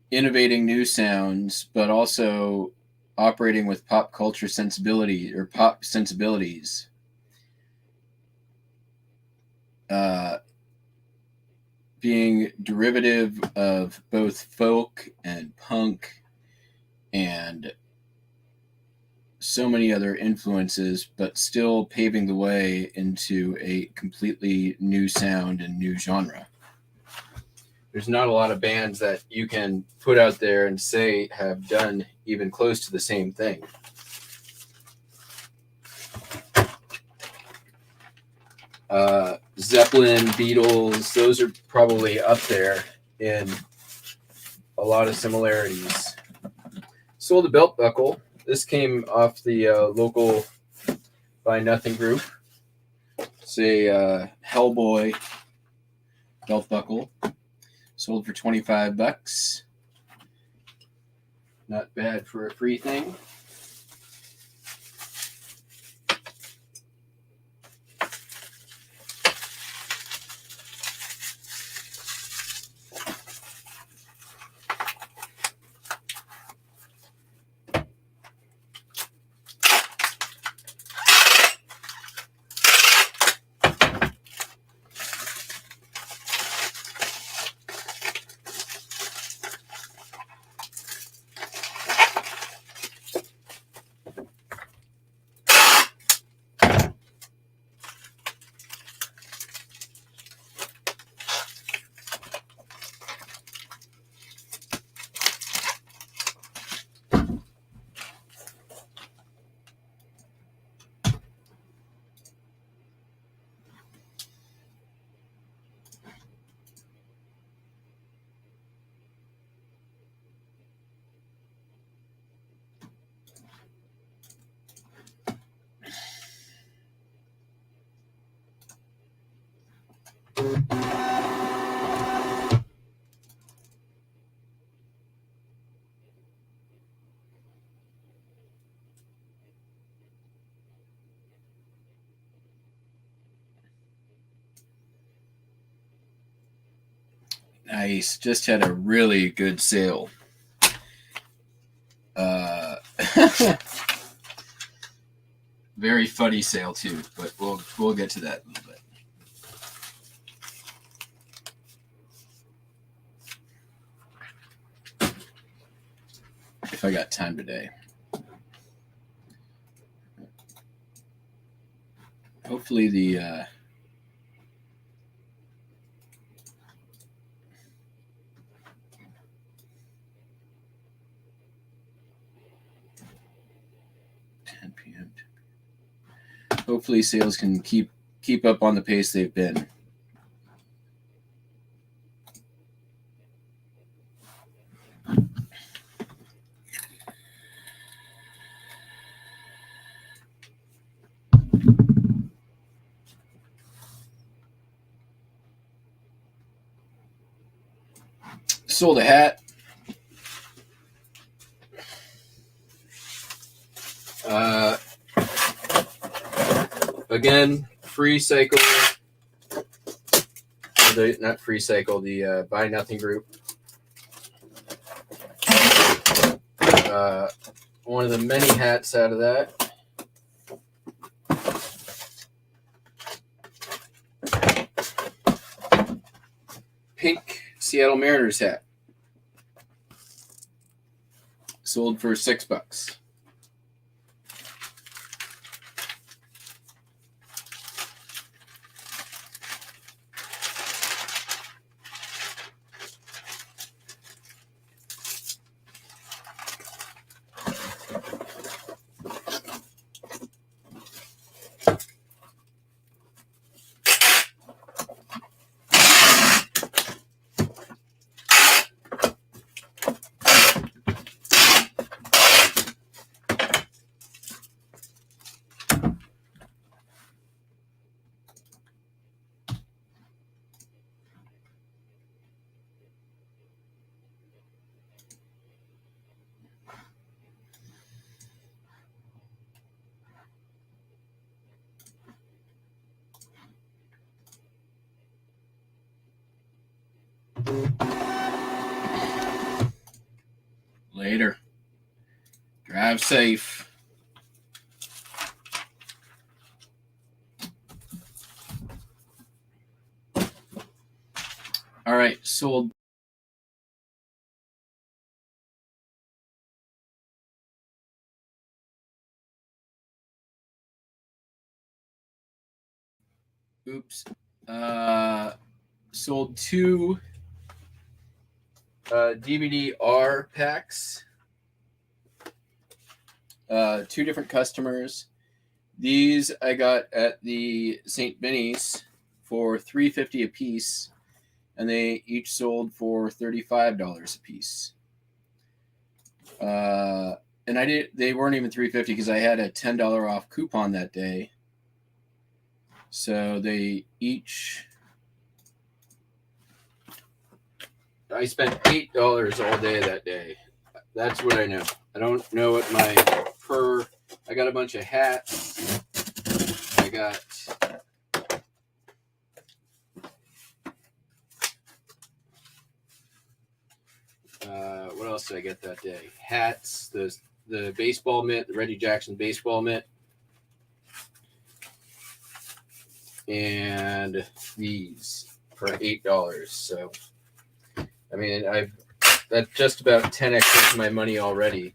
innovating new sounds, but also operating with pop culture sensibility or pop sensibilities. Being derivative of both folk and punk and so many other influences, but still paving the way into a completely new sound and new genre. There's not a lot of bands that you can put out there and say have done even close to the same thing. Zeppelin, Beatles, those are probably up there in a lot of similarities. Sold a belt buckle. This came off the local Buy Nothing group. It's a Hellboy belt buckle. Sold for $25. Not bad for a free thing. Nice. Just had a really good sale. Very funny sale too, but we'll get to that in a little bit. If I got time today. Hopefully the 10 p.m. Hopefully sales can keep up on the pace they've been. Sold a hat. Again, free cycle. Not free cycle, the Buy Nothing group. One of the many hats out of that. Pink Seattle Mariners hat. Sold for $6. Later. Drive safe. All right, sold. Oops. Sold 2 DVD-R packs. 2 different customers. These I got at the St. Benny's for $3.50 a piece, and they each sold for $35 a piece. And they weren't even $3.50 because I had a $10 off coupon that day. So they each, I spent $8 all day that day. That's what I know. I don't know what my I got a bunch of hats. I got what else did I get that day? Hats, the baseball mitt, the Reggie Jackson baseball mitt, and these for $8. So, I mean, that's just about 10x my money already.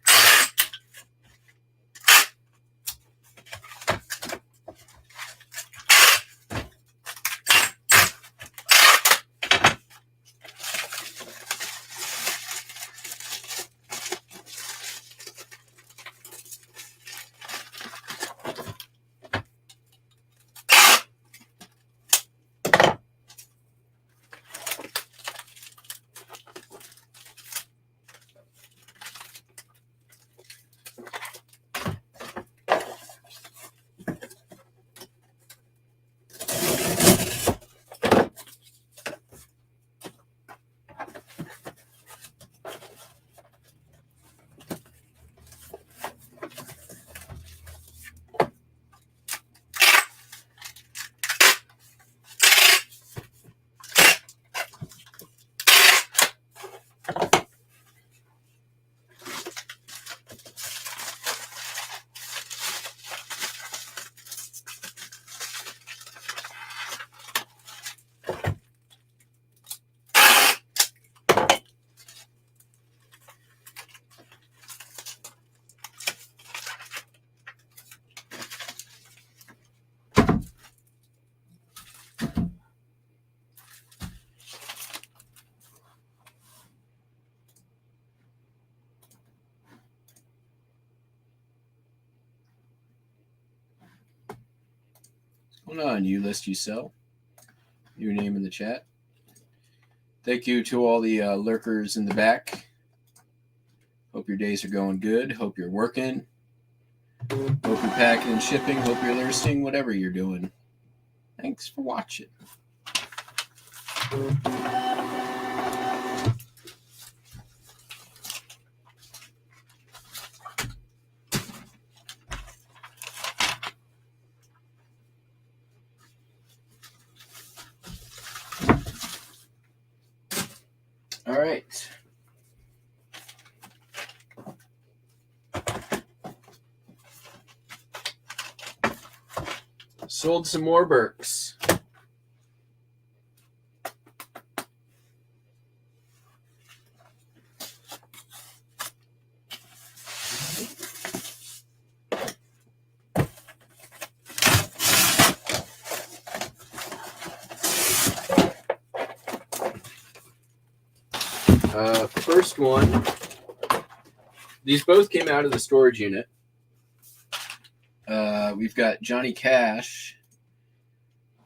Hold on, you list you sell. Your name in the chat. Thank you to all the lurkers in the back. Hope your days are going good. Hope you're working. Hope you're packing and shipping. Hope you're listing, whatever you're doing. Thanks for watching. All right. Sold some more Burks. First one, these both came out of the storage unit. We've got Johnny Cash.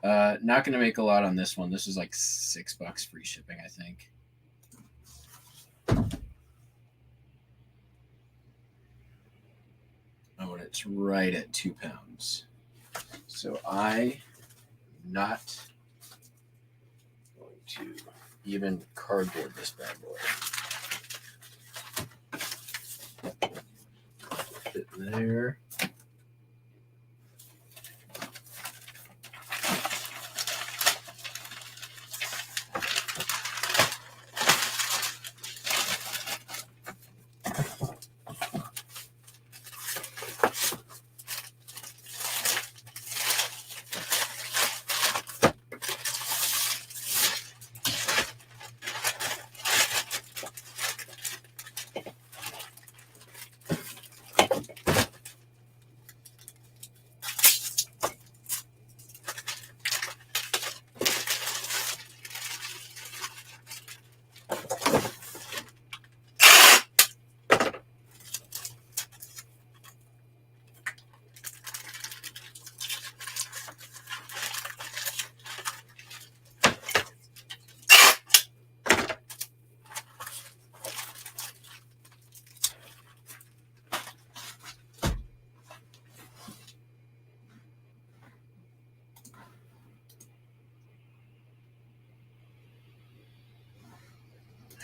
Not going to make a lot on this one. This is like $6 free shipping, I think. Oh, and it's right at 2 pounds. So I'm not going to even cardboard this bad boy. Fit in there.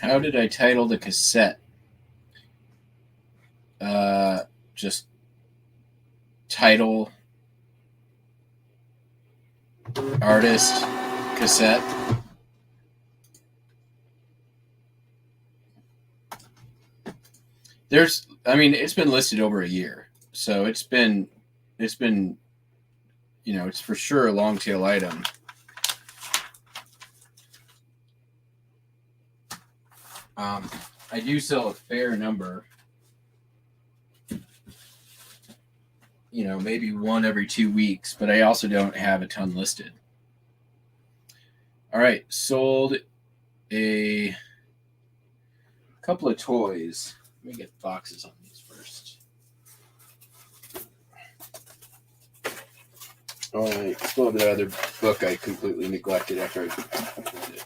How did I title the cassette? Just title, artist, cassette. It's been listed over a year, so it's been, it's for sure a long tail item. I do sell a fair number, maybe one every 2 weeks, but I also don't have a ton listed. All right, sold a couple of toys. Let me get boxes on these first. Oh, I still have that other book I completely neglected after I pulled it.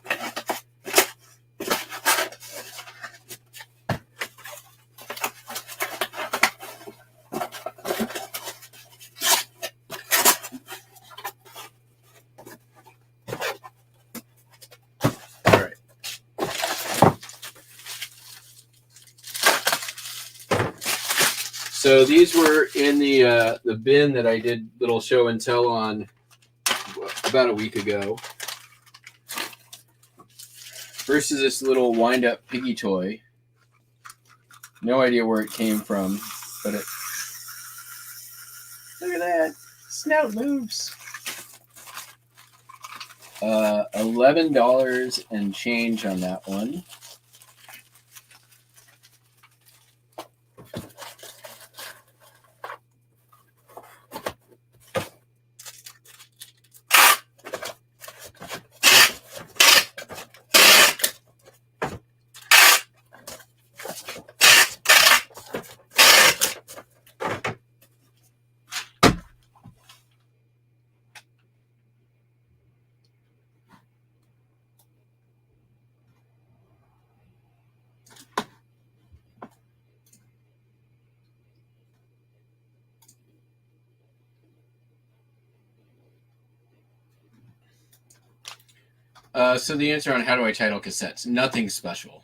So these were in the bin that I did little show and tell on about a week ago. First is this little wind-up piggy toy. No idea where it came from, but look at that. Snout moves. $11 and change on that one. So the answer on how do I title cassettes? Nothing special.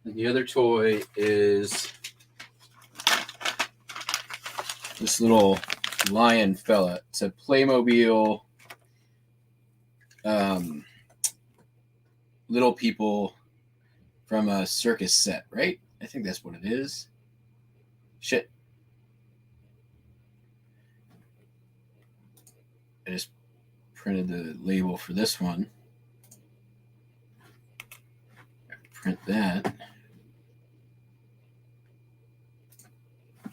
And the other toy is this little lion fella. It's a Playmobil little people from a circus set, right? I think that's what it is. Shit. I just printed the label for this one. Print that.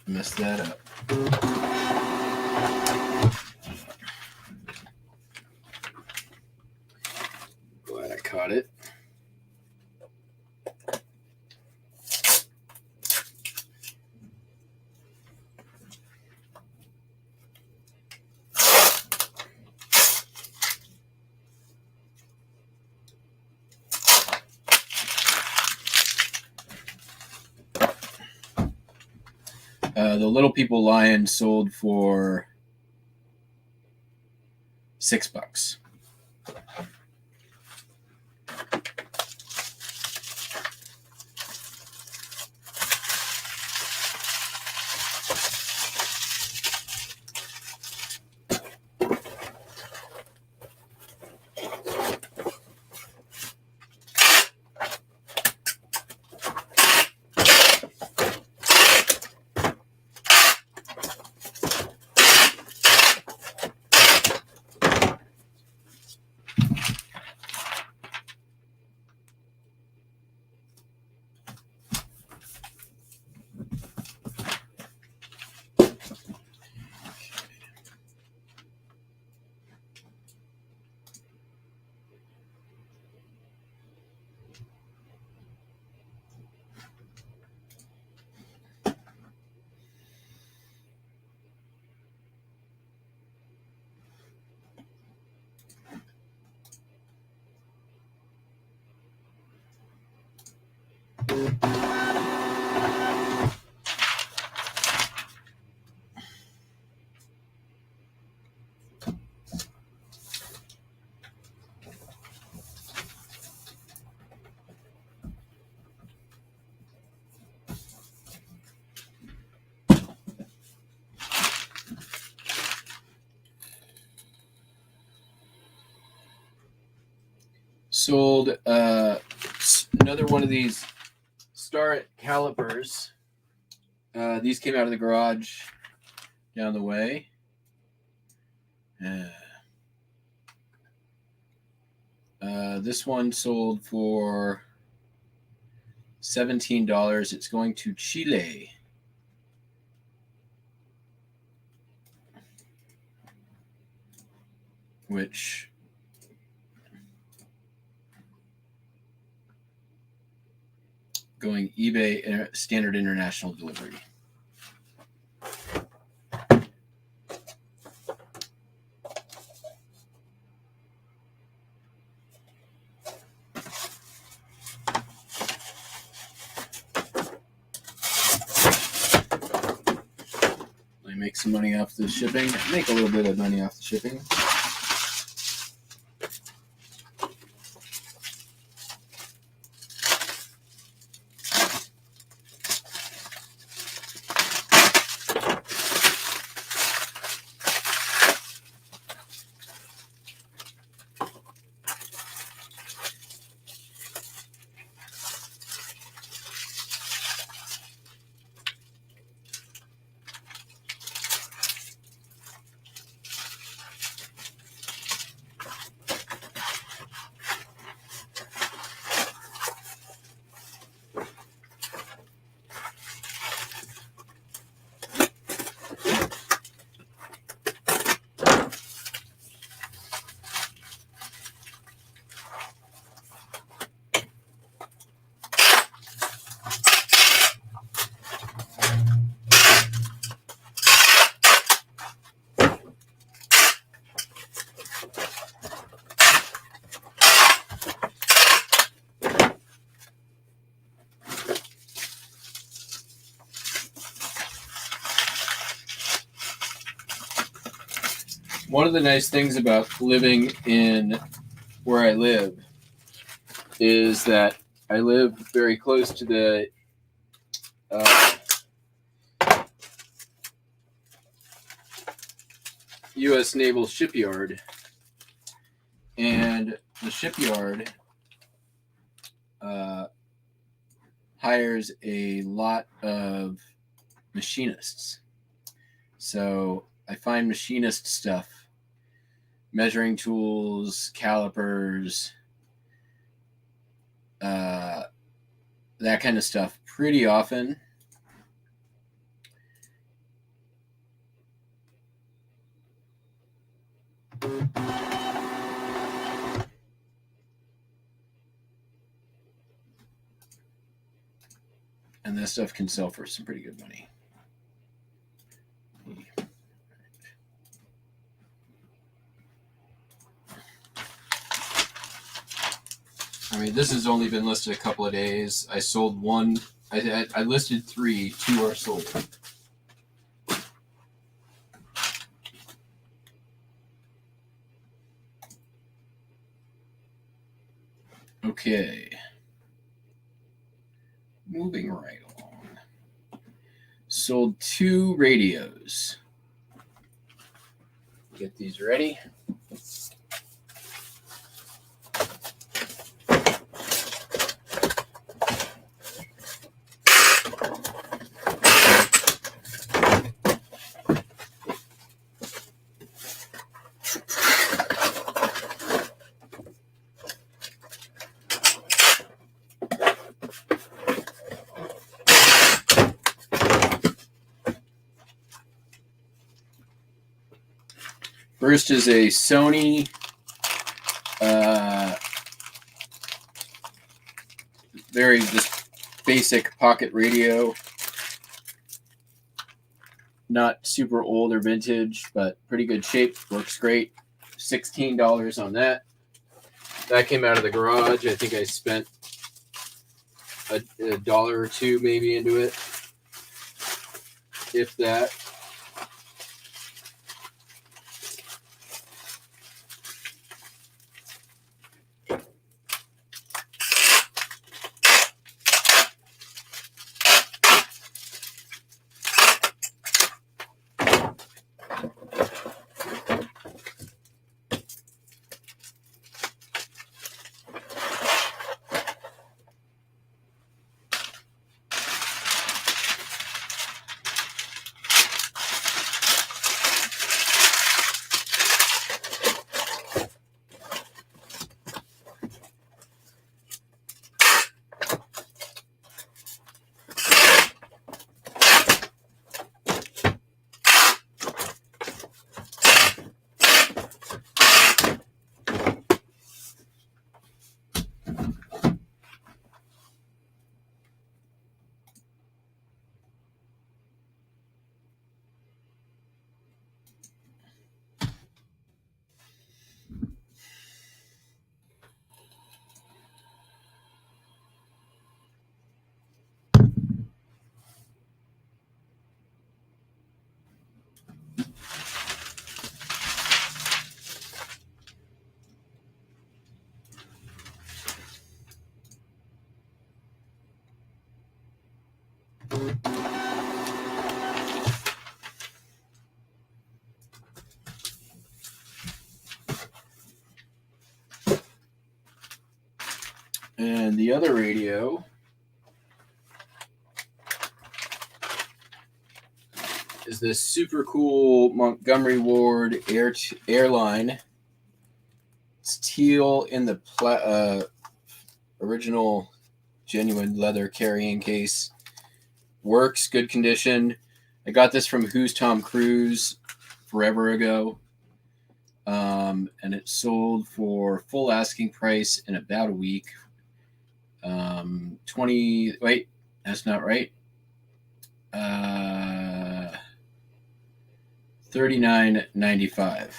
Messed that up. Glad I caught it. The Little People Lion sold for $6. Sold another one of these Star calipers. These came out of the garage down the way. This one sold for $17. It's going to Chile. Which going eBay standard international delivery. I make some money off the shipping. I make a little bit of money off the shipping. One of the nice things about living in where I live is that I live very close to the U.S. Naval Shipyard, and the shipyard hires a lot of machinists. So I find machinist stuff, measuring tools, calipers, that kind of stuff pretty often. And this stuff can sell for some pretty good money. I mean, this has only been listed a couple of days. I sold one. I listed 3. 2 are sold. Okay. Moving right along. Sold 2 radios. Get these ready. First is a Sony very just basic pocket radio. Not super old or vintage, but pretty good shape. Works great. $16 on that. That came out of the garage. I think I spent a $1 or $2 maybe into it, if that. And the other radio is this super cool Montgomery Ward airline. It's teal in the original genuine leather carrying case. Works, good condition. I got this from Who's Tom Cruise forever ago. And it sold for full asking price in about a week. 20, wait, that's not right. $39.95.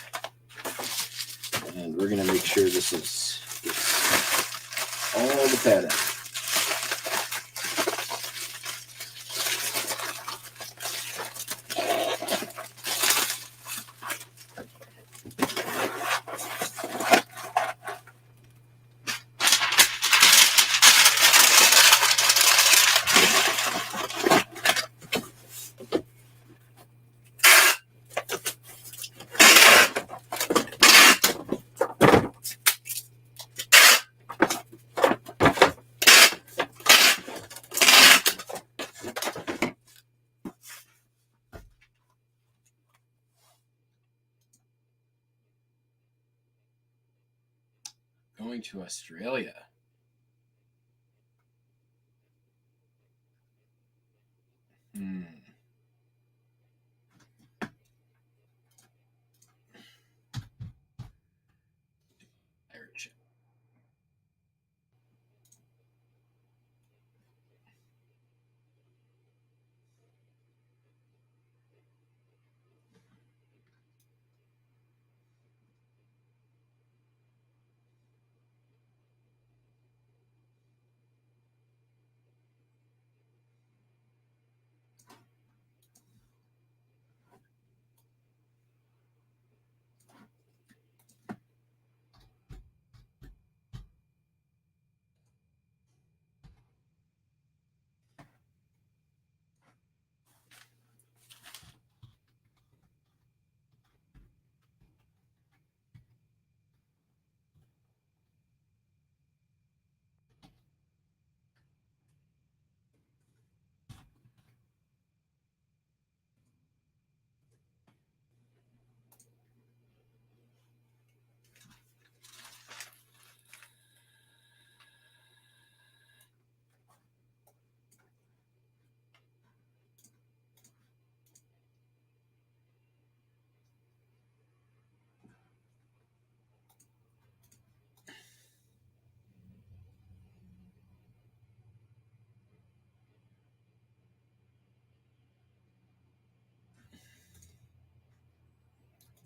And we're going to make sure this is all the pattern. Going to Australia. Pirate ship.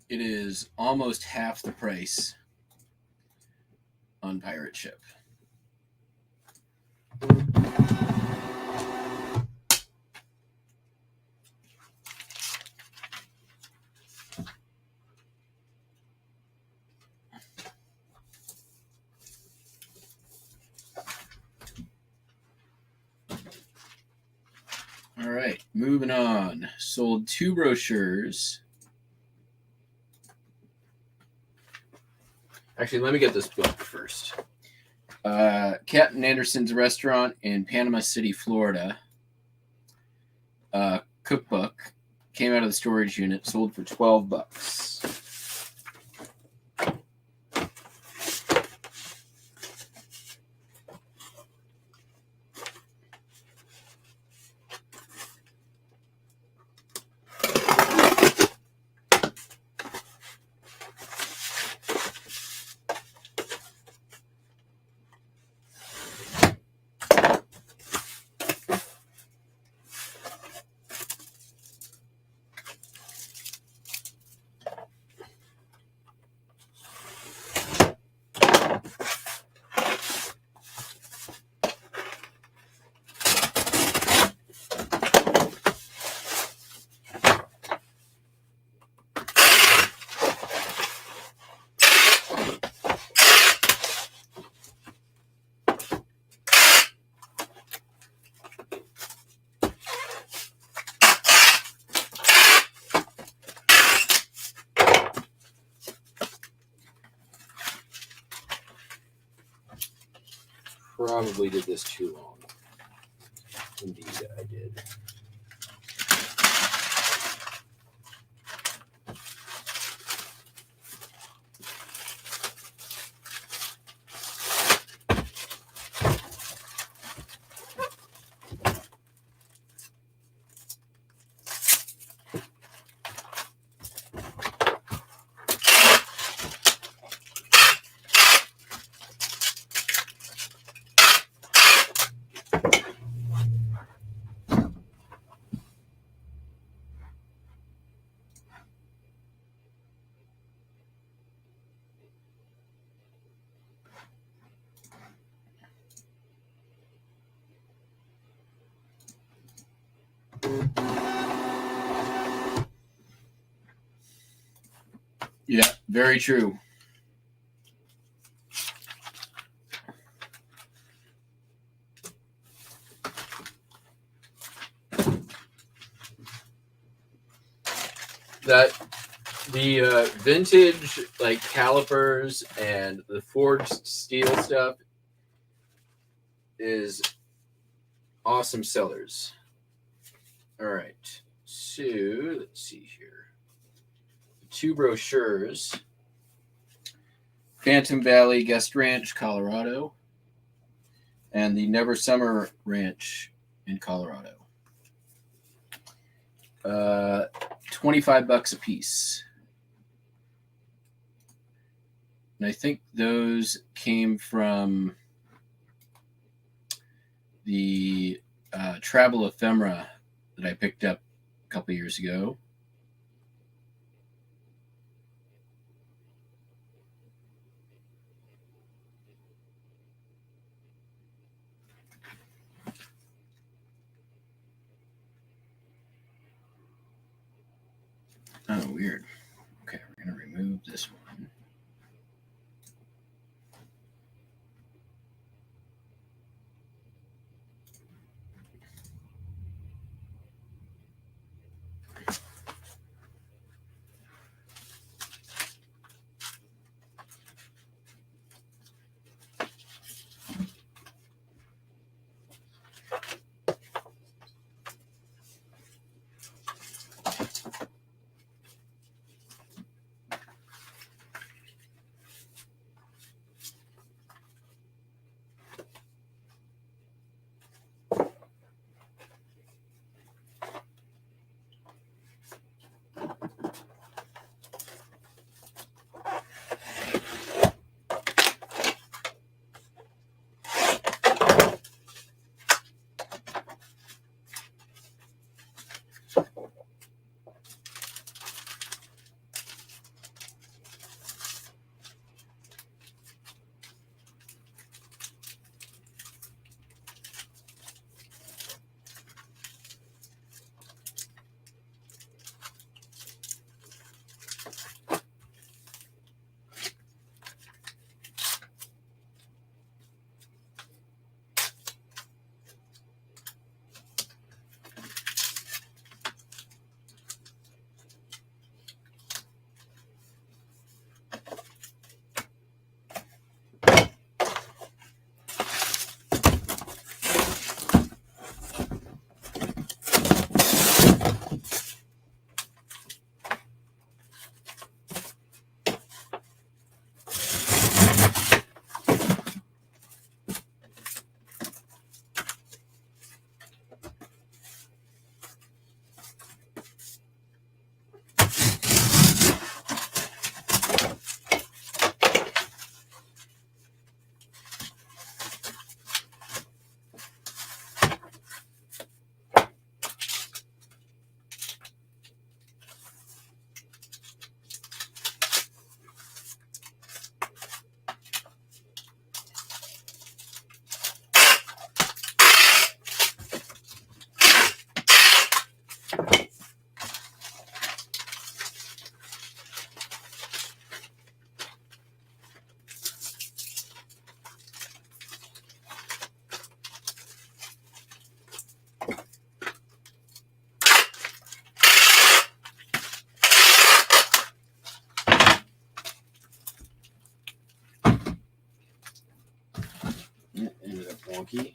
It is almost half the price on pirate ship. All right, moving on. Sold 2 brochures. Actually, let me get this book first. Captain Anderson's Restaurant in Panama City, Florida. Cookbook came out of the storage unit, sold for $12. Probably did this too long. Indeed, I did. Yeah, very true. That the vintage like calipers and the forged steel stuff is awesome sellers. All right, so let's see here. 2 brochures Phantom Valley Guest Ranch, Colorado, and the Never Summer Ranch in Colorado. $25 a piece. And I think those came from the travel ephemera that I picked up a couple years ago. Oh, weird. Okay, we're going to remove this one. It ended up wonky.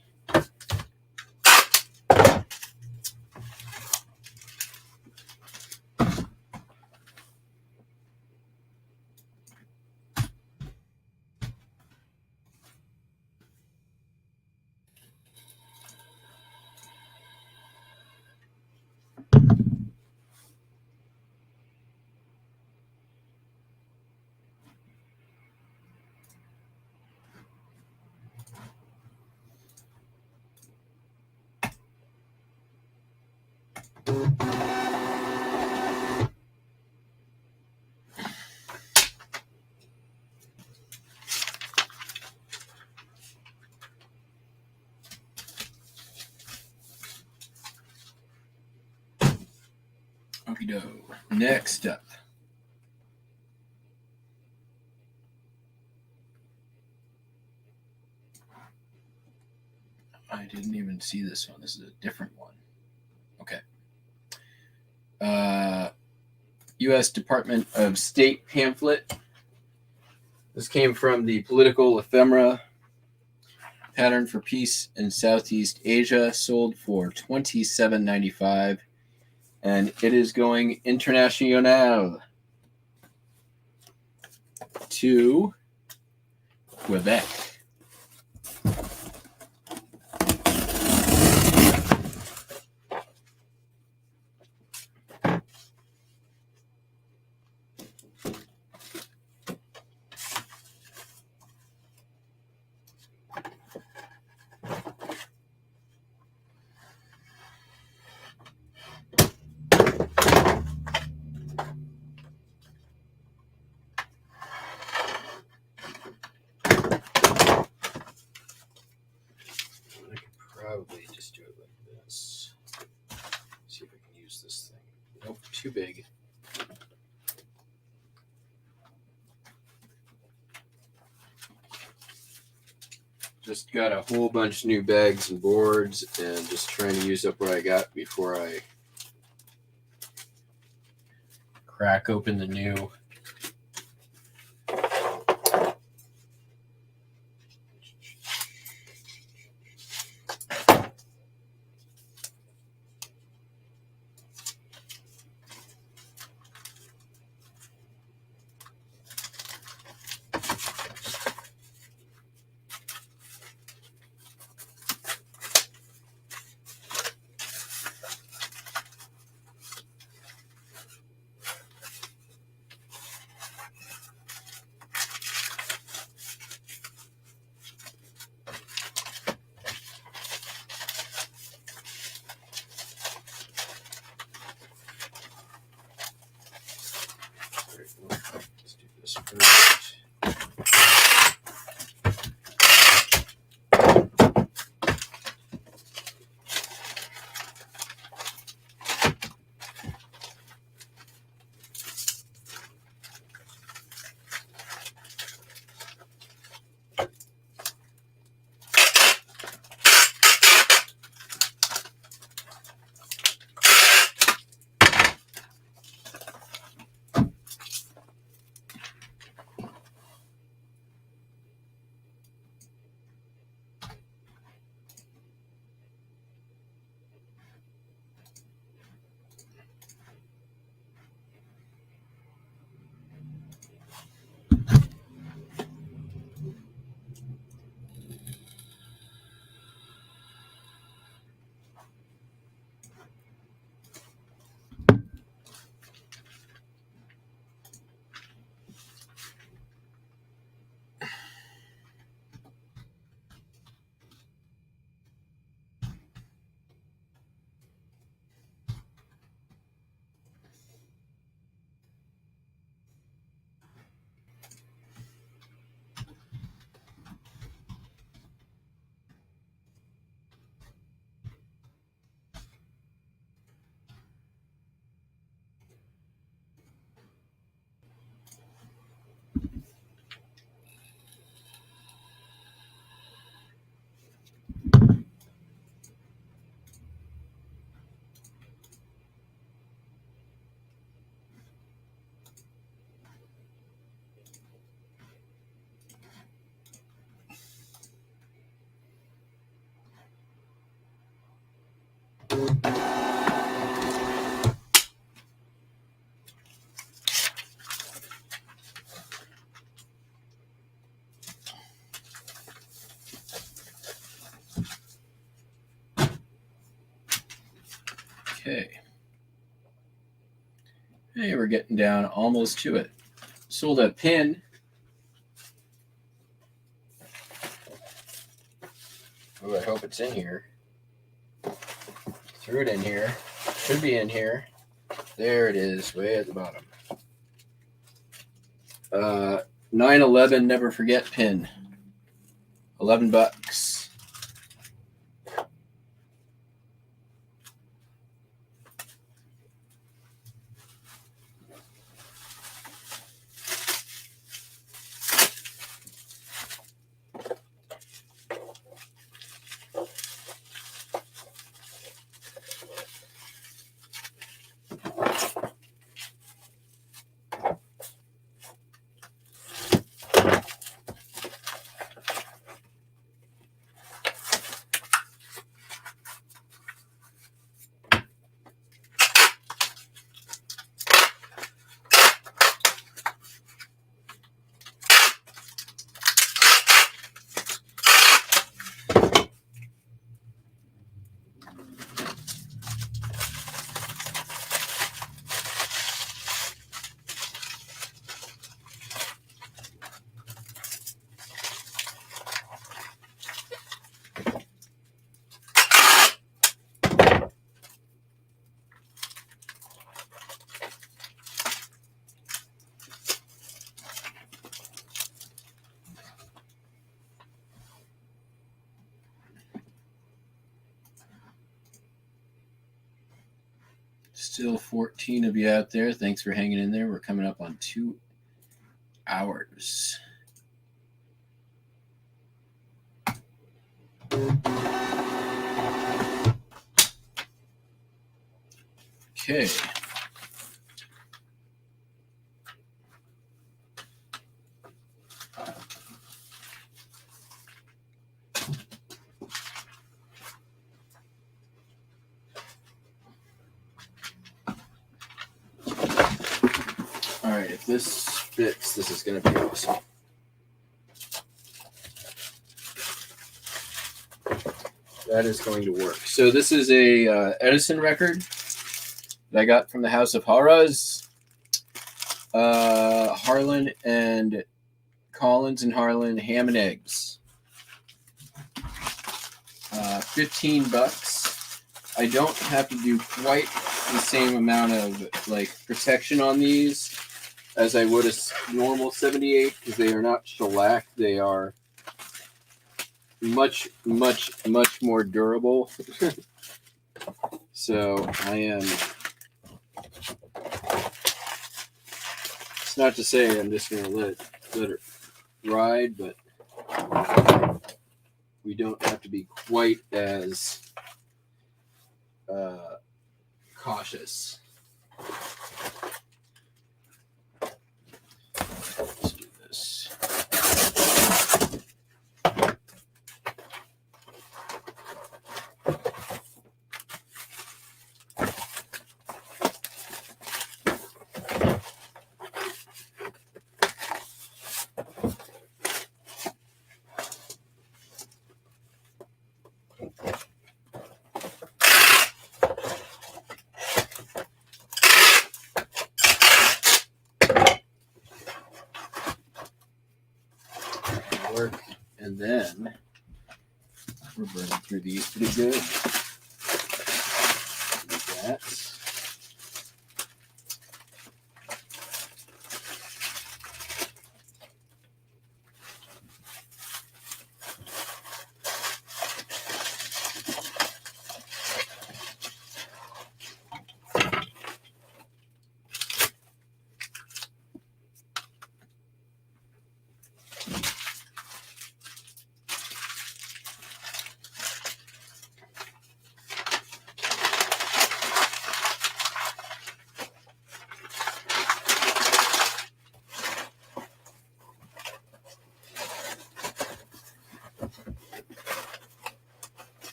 Okie doke. Next up. I didn't even see this one. This is a different one. Okay. U.S. Department of State pamphlet. This came from the Political Ephemera Pattern for Peace in Southeast Asia, sold for $27.95, and it is going international to Quebec. Probably just do it like this. See if I can use this thing. Nope, too big. Just got a whole bunch of new bags and boards and just trying to use up what I got before I crack open the new. Let's do this first. Okay. Hey, we're getting down almost to it. Sold a pin. Oh, I hope it's in here. Threw it in here. Should be in here. There it is, way at the bottom. 9/11 never forget pin. $11. Still 14 of you out there. Thanks for hanging in there. We're coming up on 2 hours. Okay. All right, if this fits, this is going to be awesome. That is going to work. So this is a Edison record that I got from the House of Horrors. Harlan and Collins and Harlan Ham and Eggs. $15. I don't have to do quite the same amount of like protection on these as I would a normal 78 because they are not shellac. They are much more durable. So I am. It's not to say I'm just going to let it ride, but we don't have to be quite as cautious. Let's do this. And then we're burning through these pretty good. Like that.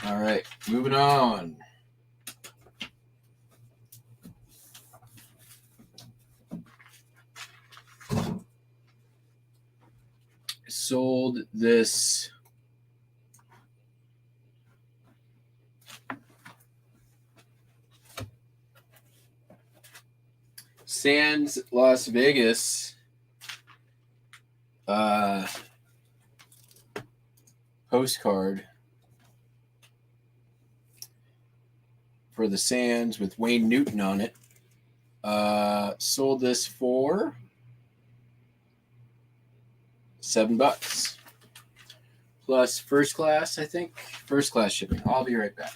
All right, moving on. Sold this Sands Las Vegas postcard for the Sands with Wayne Newton on it. Sold this for $7 plus first class, I think. First class shipping. I'll be right back.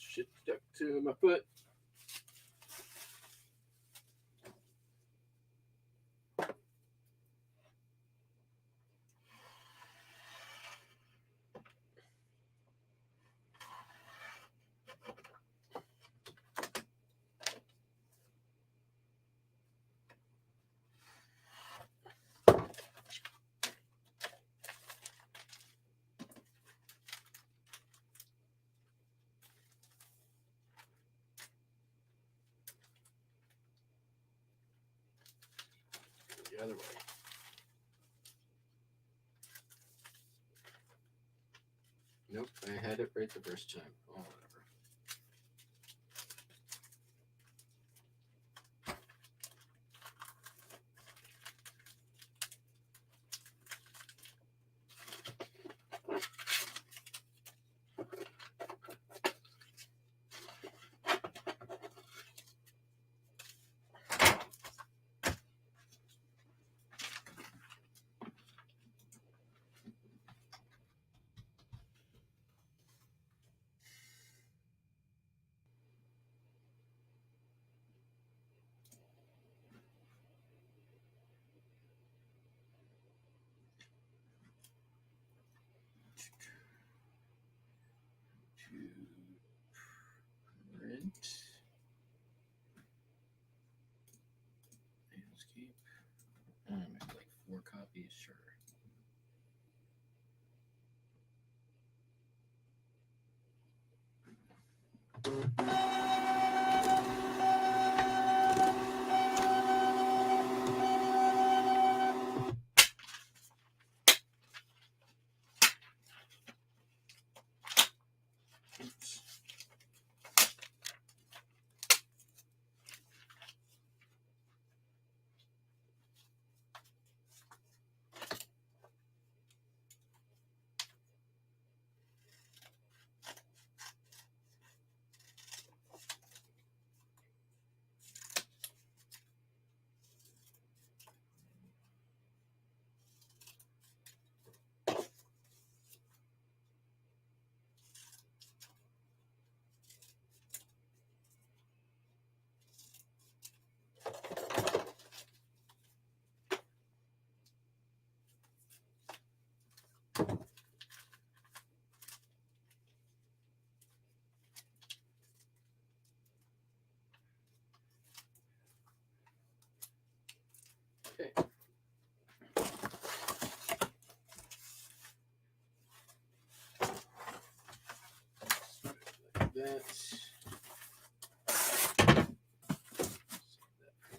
Shit stuck to my foot. The other way. Nope, I had it right the first time. Oh, whatever.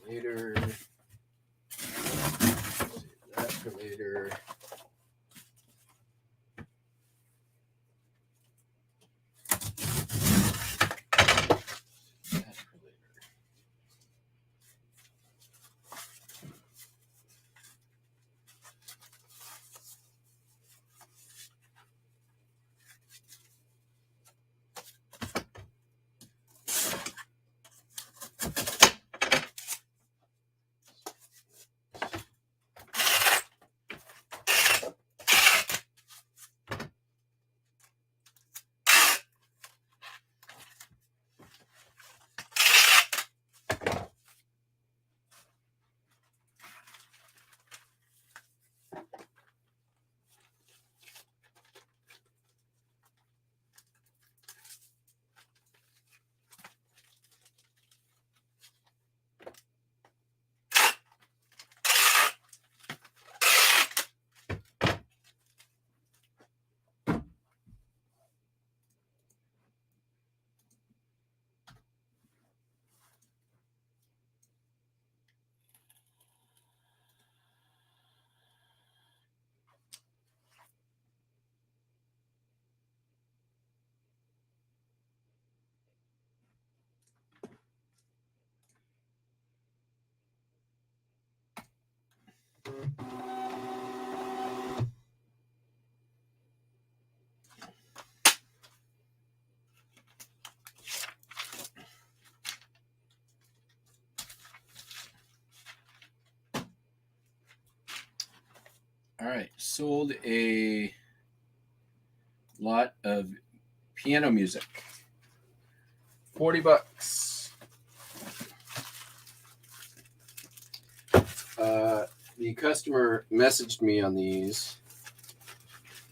Later. Save that for later. That for later. All right, sold a lot of piano music. $40. The customer messaged me on these.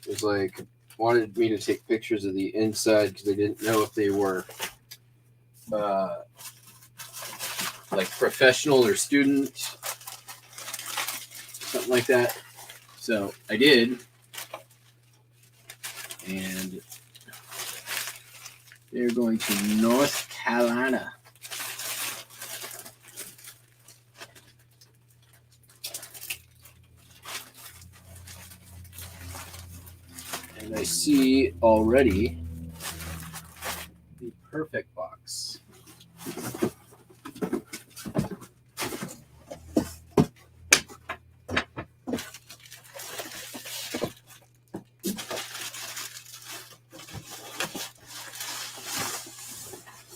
It was like, wanted me to take pictures of the inside because they didn't know if they were like professional or student, something like that. So I did, and they're going to North Carolina. And I see already the perfect box.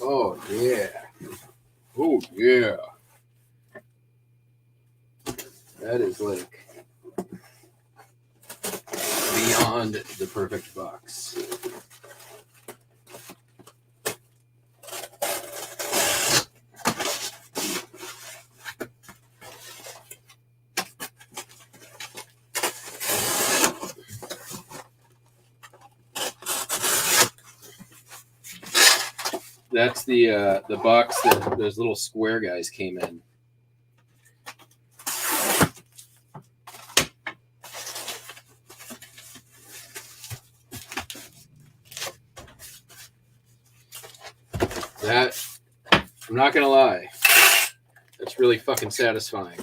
Oh, yeah. Oh, yeah. That is like beyond the perfect box. That's the box that those little square guys came in. That, I'm not gonna lie, that's really fucking satisfying.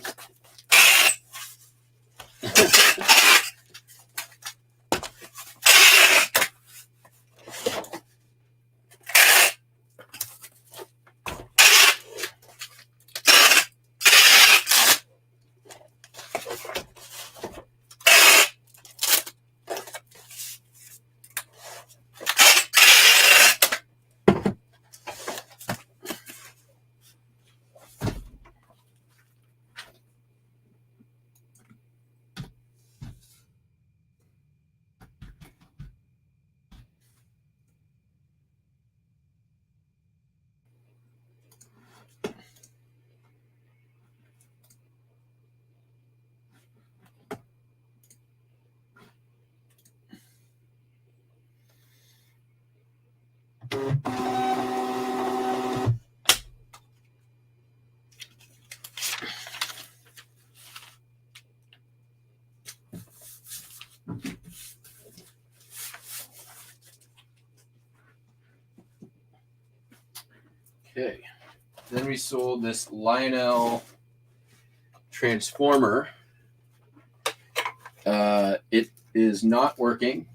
Okay. Then we sold this Lionel transformer. It is not working.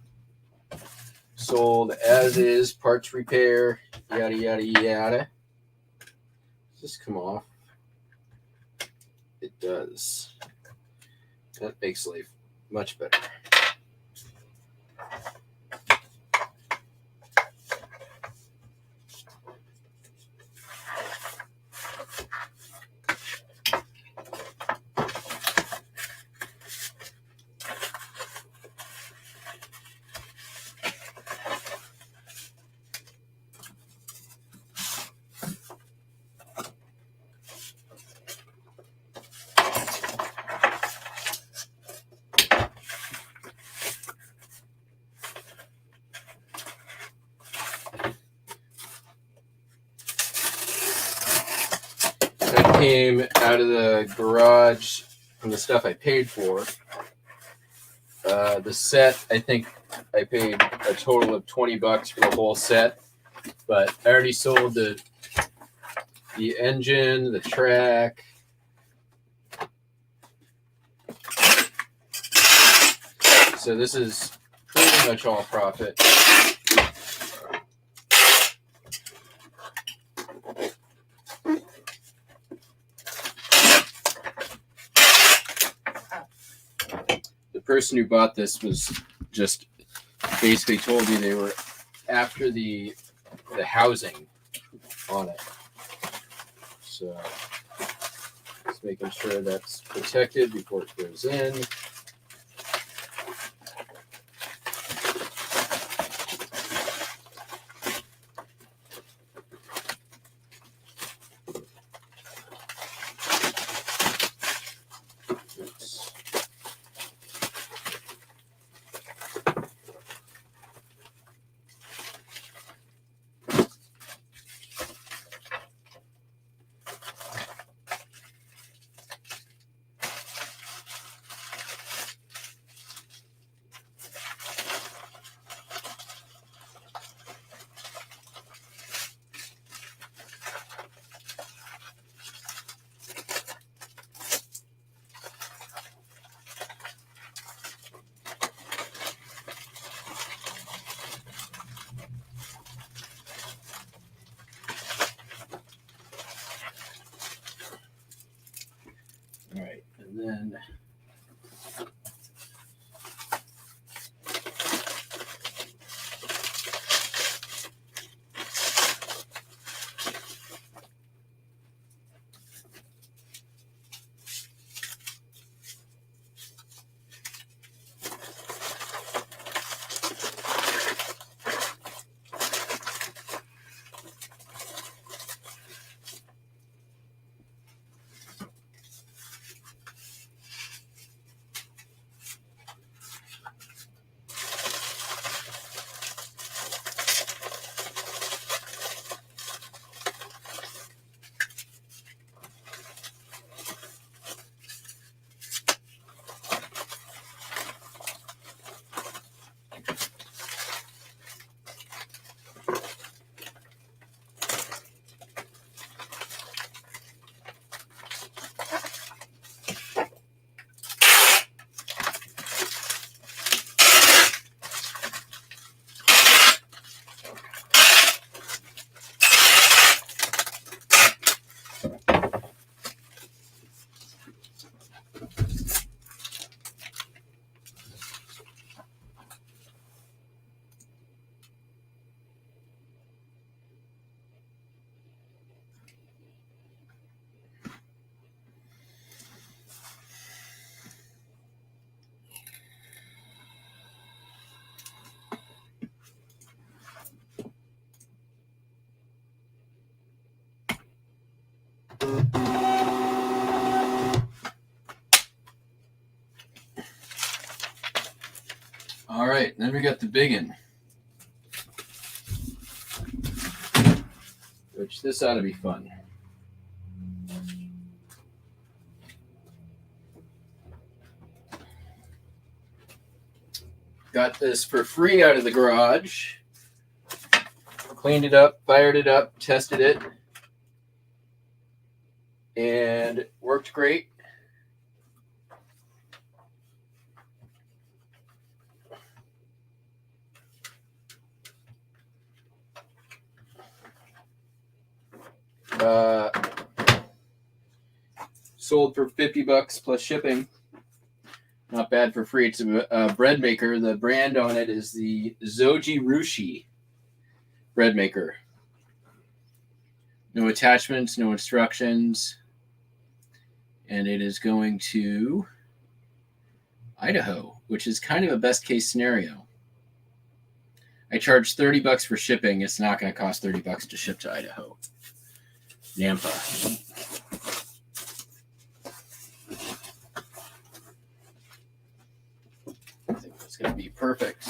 Sold as is, parts repair, yada, yada, yada. Does this come off? It does. That makes life much better. That came out of the garage from the stuff I paid for. The set, I think I paid a total of $20 for the whole set, but I already sold the engine, the track. So this is pretty much all profit. The person who bought this was just basically told me they were after the housing on it. So just making sure that's protected before it goes in. All right, and then all right, then we got the big one, which this ought to be fun. Got this for free out of the garage. Cleaned it up, fired it up, tested it. and worked great. Sold for $50 plus shipping. Not bad for free. It's a bread maker. The brand on it is the Zoji Rushi bread maker. No attachments, no instructions. And it is going to Idaho, which is kind of a best case scenario. I charge $30 for shipping. It's not going to cost $30 to ship to Idaho. Nampa. I think that's going to be perfect.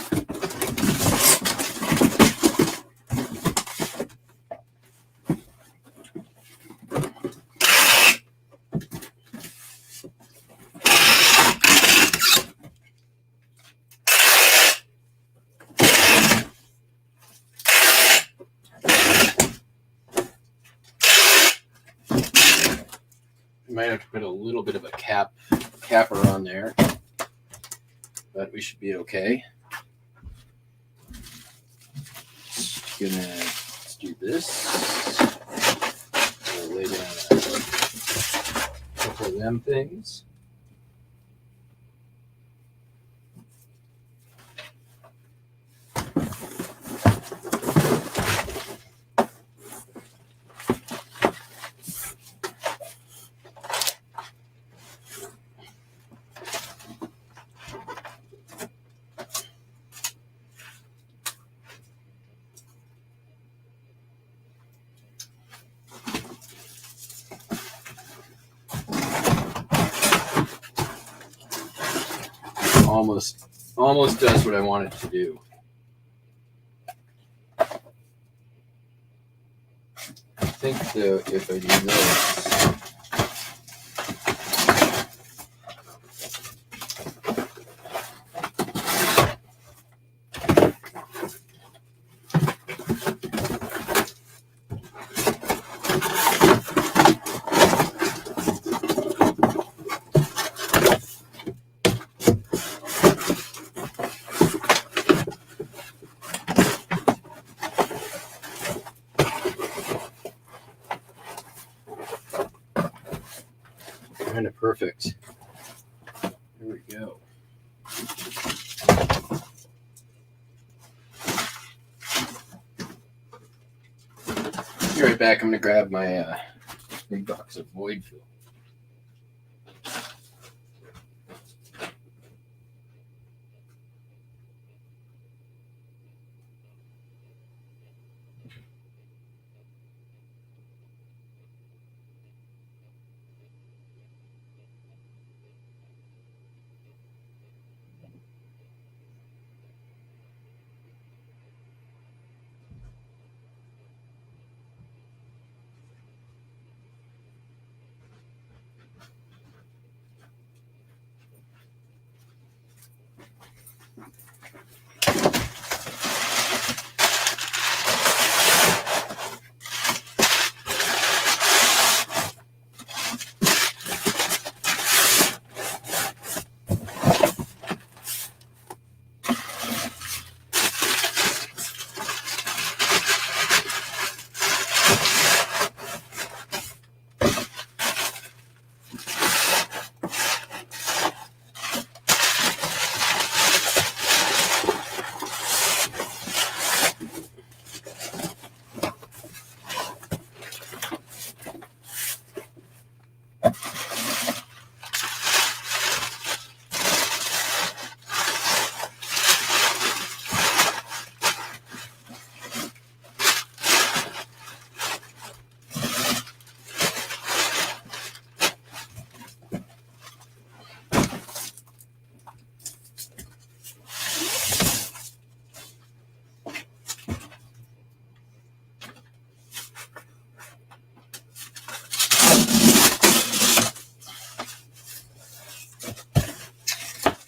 Might have to put a little bit of a capper on there, but we should be okay. Let's do this. We'll lay down a couple of them things. Almost does what I want it to do. I think though, if I do this, kind of perfect. There we go. Be right back. I'm going to grab my big box of void fill.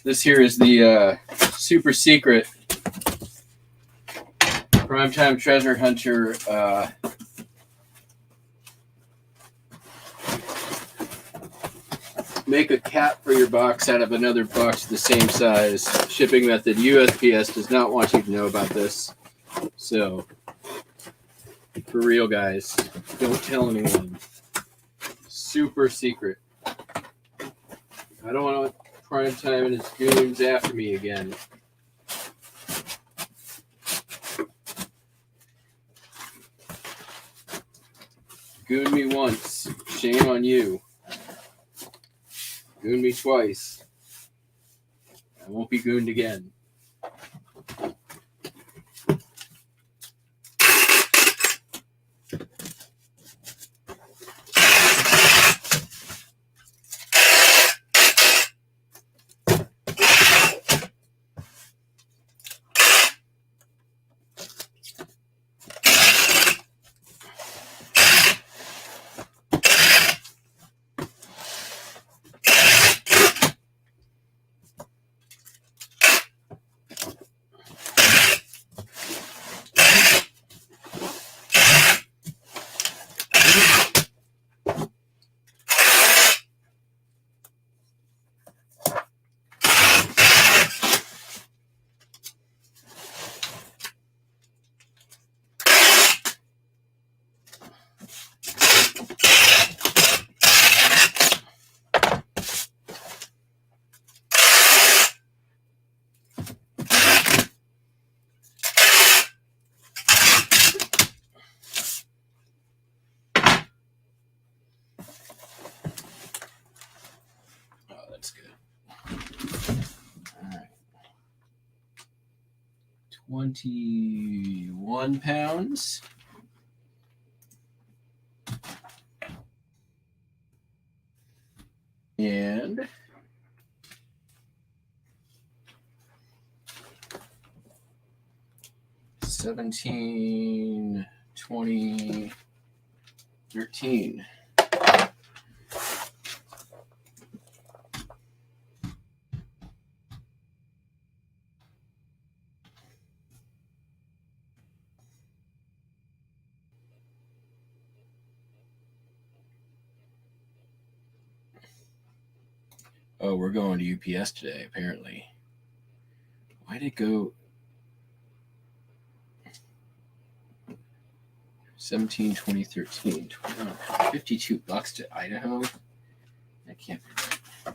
This here is the super secret Primetime Treasure Hunter make a cap for your box out of another box the same size. Shipping method. USPS does not want you to know about this. So, for real, guys, don't tell anyone. Super secret. I don't want prime time and his goons after me again. Goon me once. Shame on you. Goon me twice. I won't be gooned again. That's good. All right. 21 pounds. And 17, 20, 13. Oh, we're going to UPS today, apparently. Why did it go 17, 20, 13, 20, $52 to Idaho? That can't be right.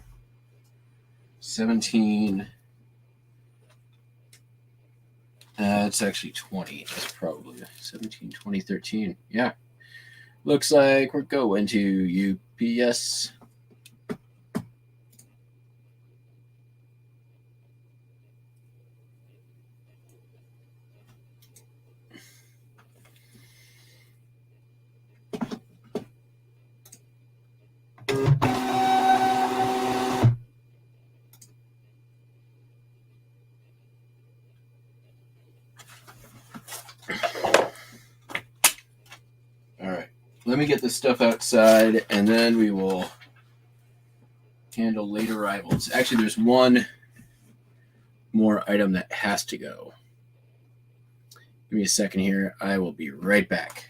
17. It's actually 20. That's probably 17, 20, 13. Yeah. Looks like we're going to UPS. All right. Let me get this stuff outside, and then we will handle late arrivals. Actually, there's one more item that has to go. Give me a second here. I will be right back.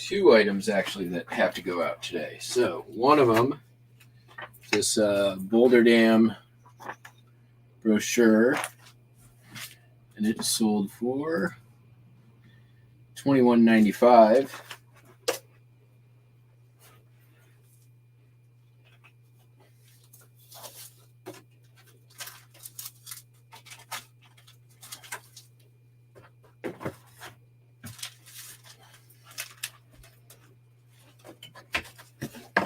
two items actually that have to go out today. So one of them, this Boulder Dam brochure, and it sold for $21.95.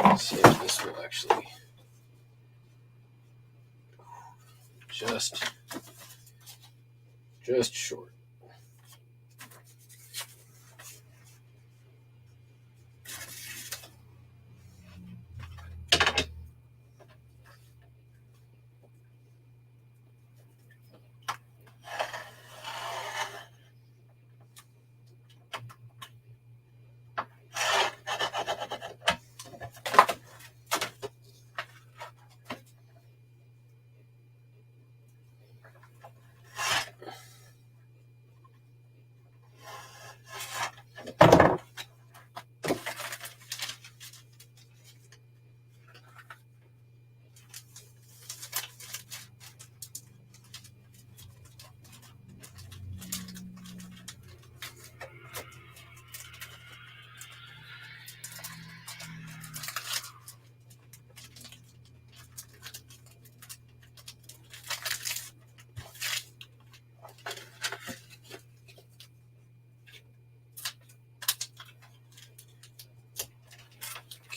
Let's see if this will actually just short.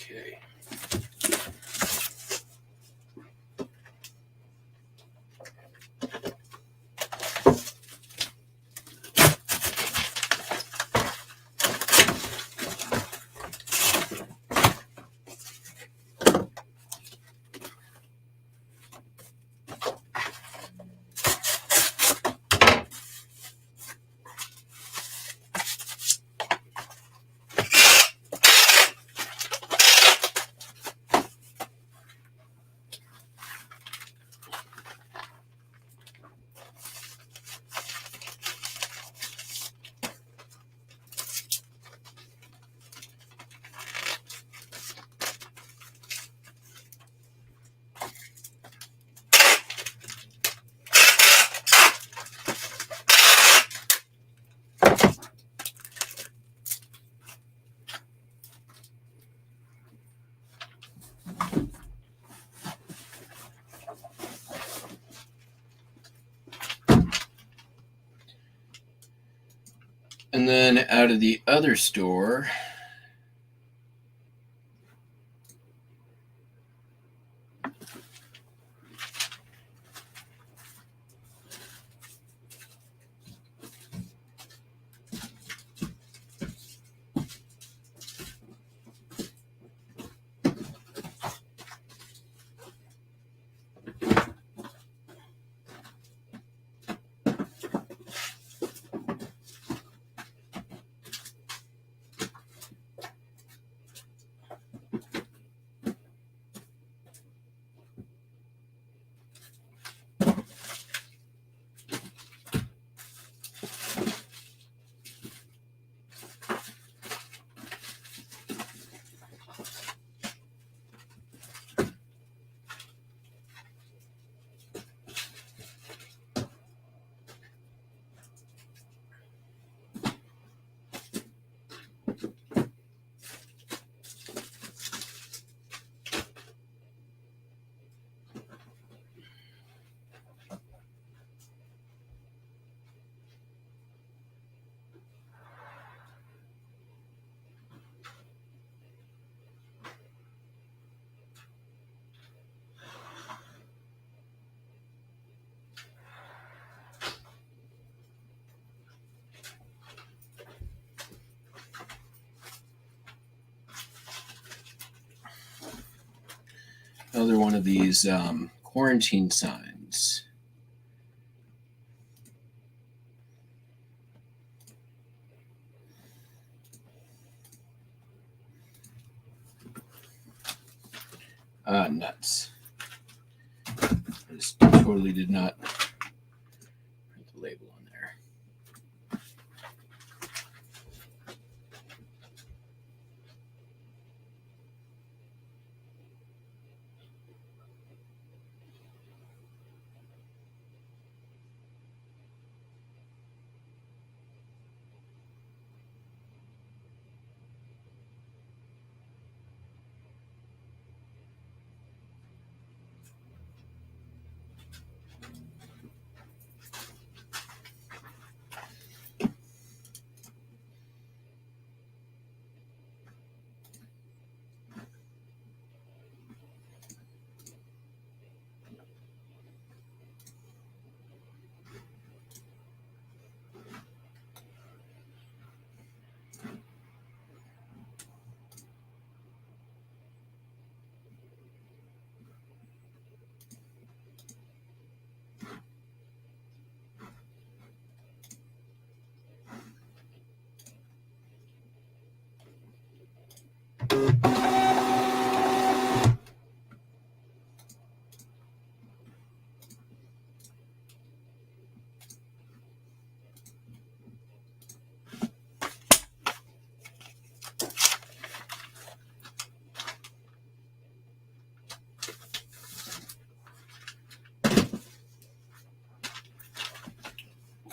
Okay. And then out of the other store, another one of these quarantine signs. Nuts. I just totally did not print the label on there.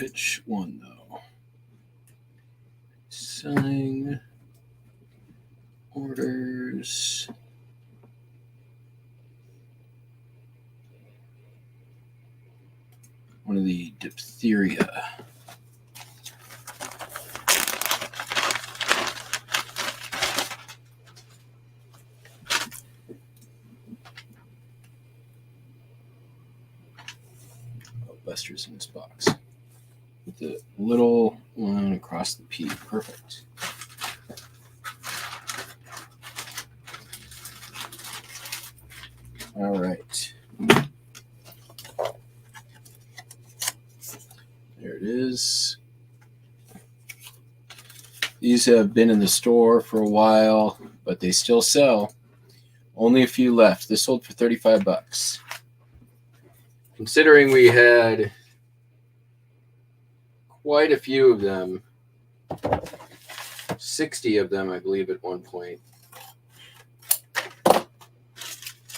Which one, though? Selling orders. One of the diphtheria. Oh, Buster's in this box. With the little line across the P. Perfect. All right. There it is. These have been in the store for a while, but they still sell. Only a few left. This sold for $35. Considering we had quite a few of them, 60 of them, I believe, at one point.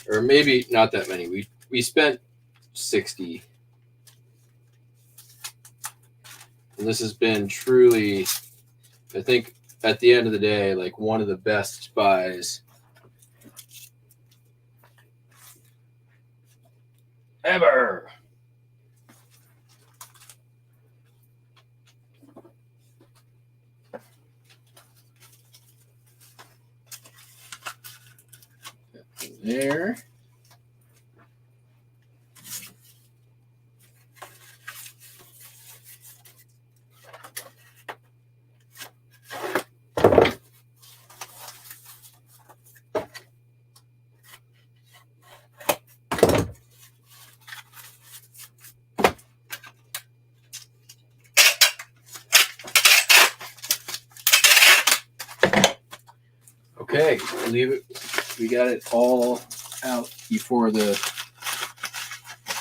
Or maybe not that many. We spent 60. And this has been truly, I think, at the end of the day, like one of the best buys ever. There. Okay, leave it. We got it all out before the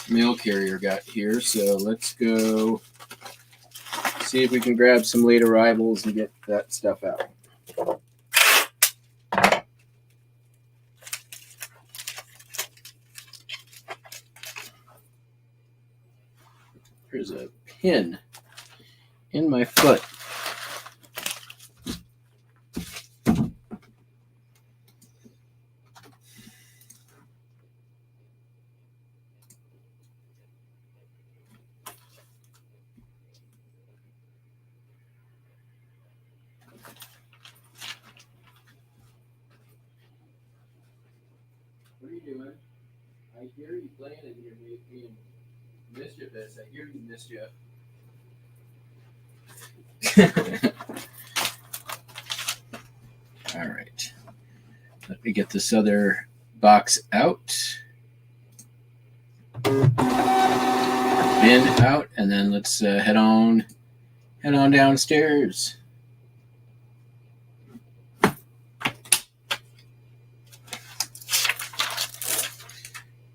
mail carrier got here, so let's go see if we can grab some late arrivals and get that stuff out. There's a pin in my foot. What are you doing? I hear you playing and you're being mischievous. I hear you, mischief. All right. Let me get this other box out. Bin out, and then let's head on downstairs.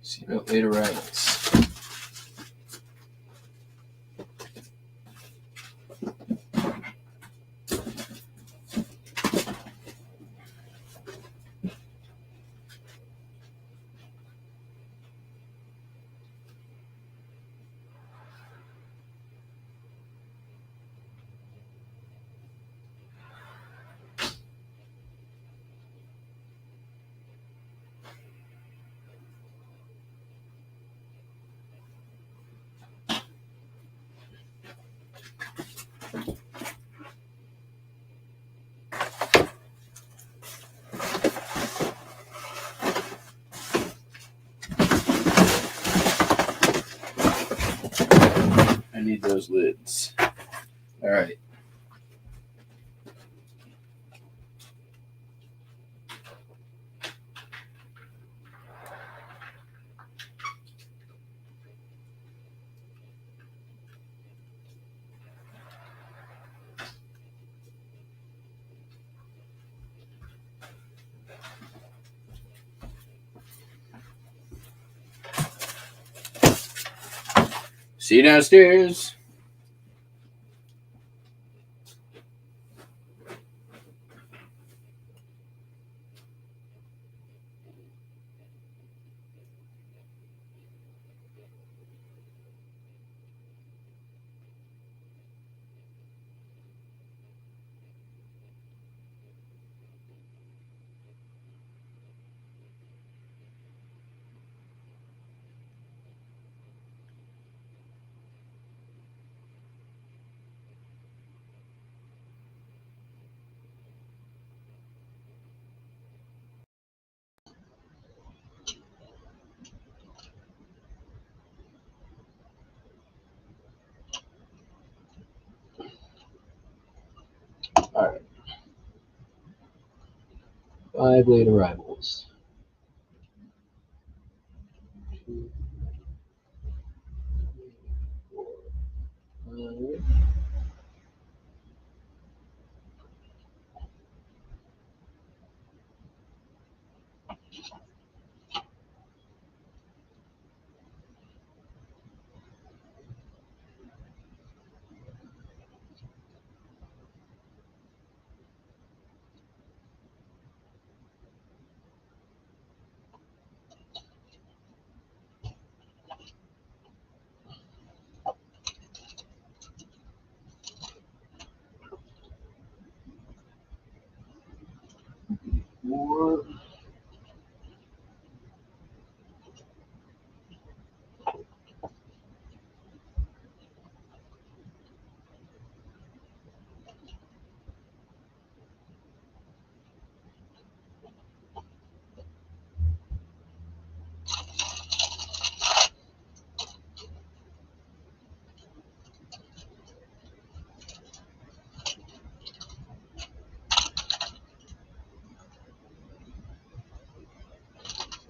See about late arrivals. I need those lids. All right. See you downstairs. 5 late arrivals. 2, 4, 5. More.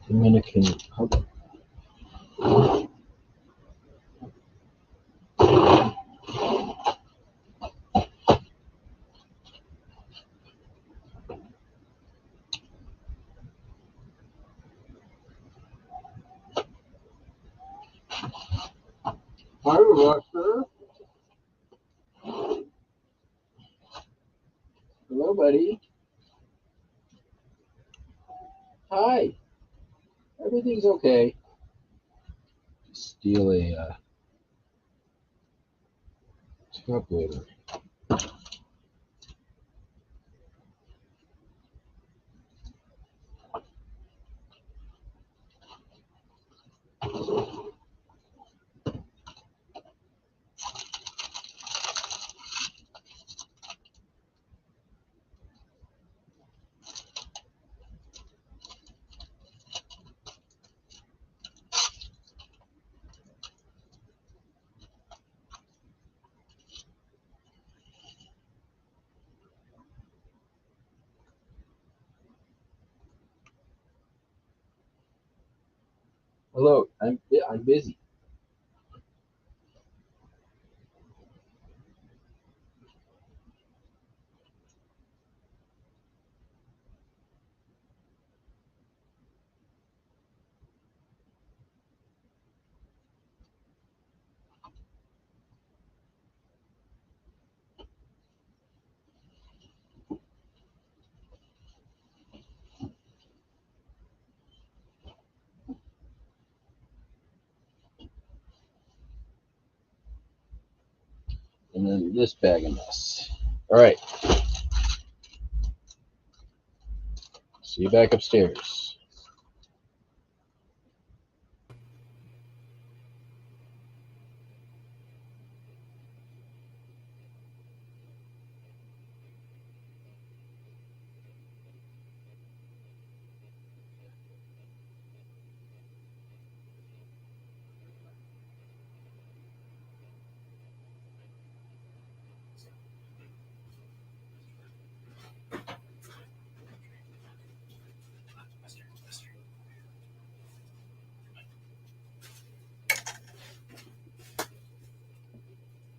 Dominican Republic. Hi, Roger. Hello, buddy. Hi. Everything's okay. Steal a top loader. Hello, I'm busy. And then this bag of mess. All right. See you back upstairs.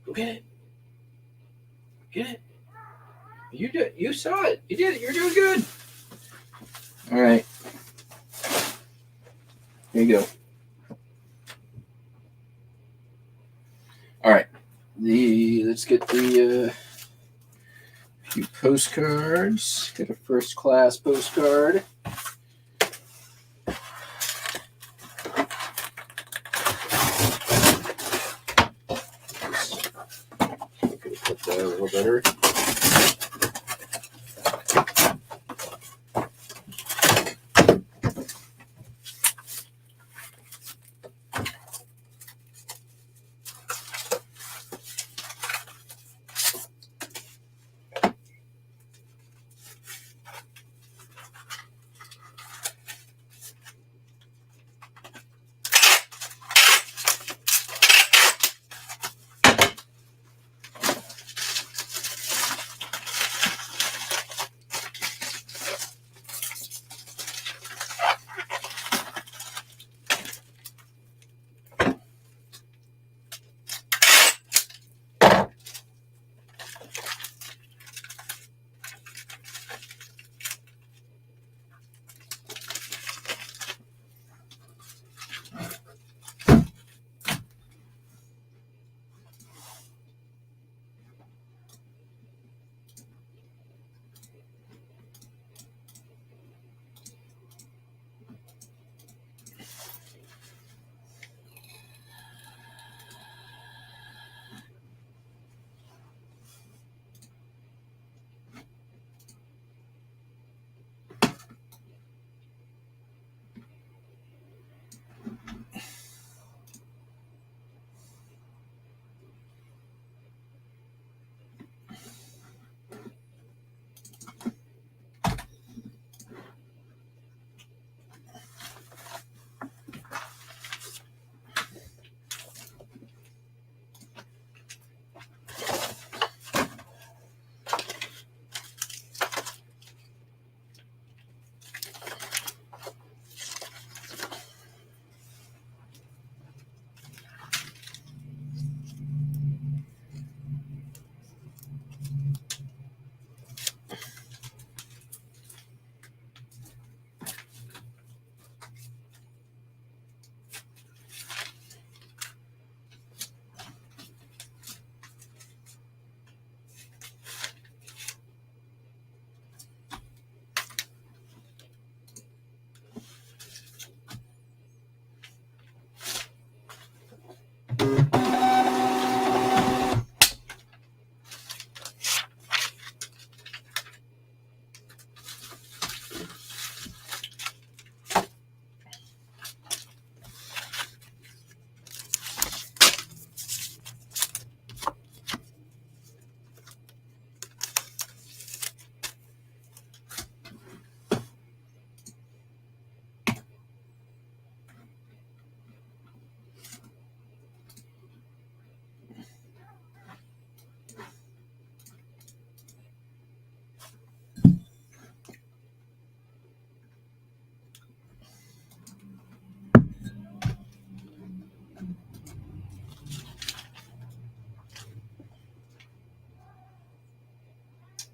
Go get it. Get it. You did. You saw it. You did it. You're doing good. All right. Here you go. All right. Let's get the few postcards. Get a first class postcard. Put that a little better.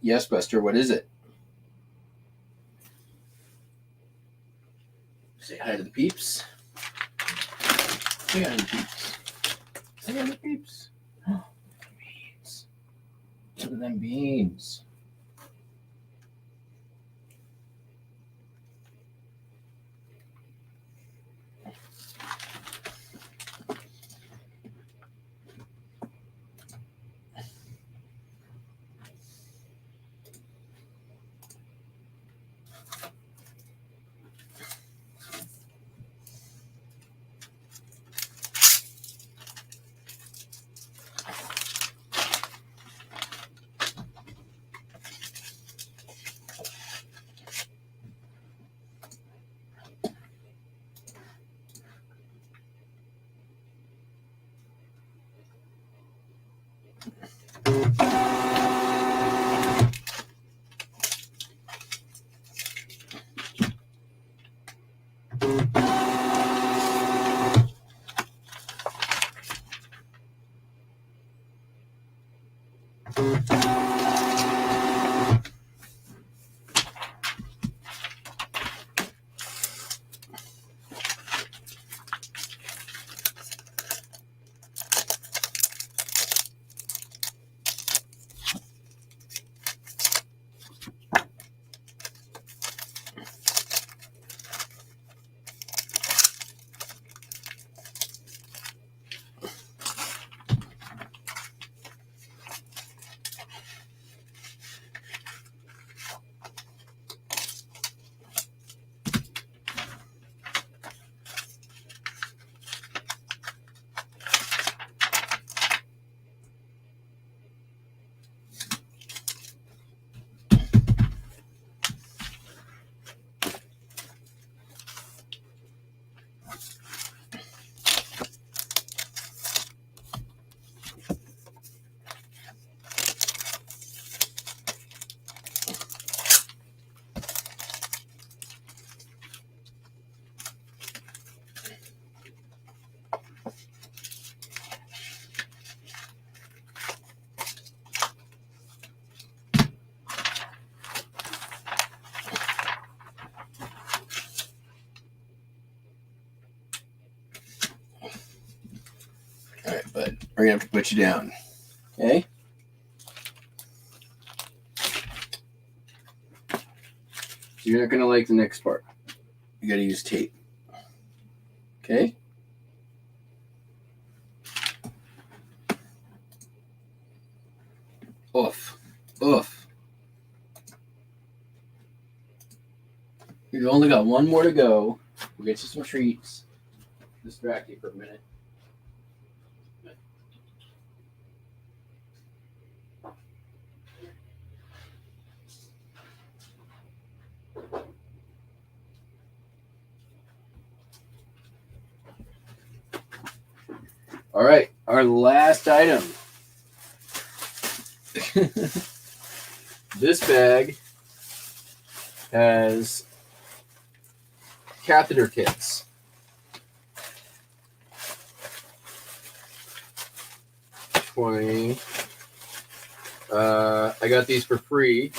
Yes, Buster, what is it? Say hi to the peeps. Say hi to the peeps. Say hi to the peeps. Oh, beans. Look at them beans. All right, bud. We're going to have to put you down. Okay? You're not going to like the next part. You got to use tape. Okay? Oof. Oof. You've only got one more to go. We'll get you some treats. Distract you for a minute. All right, our last item. This bag has catheter kits. $20. I got these for free.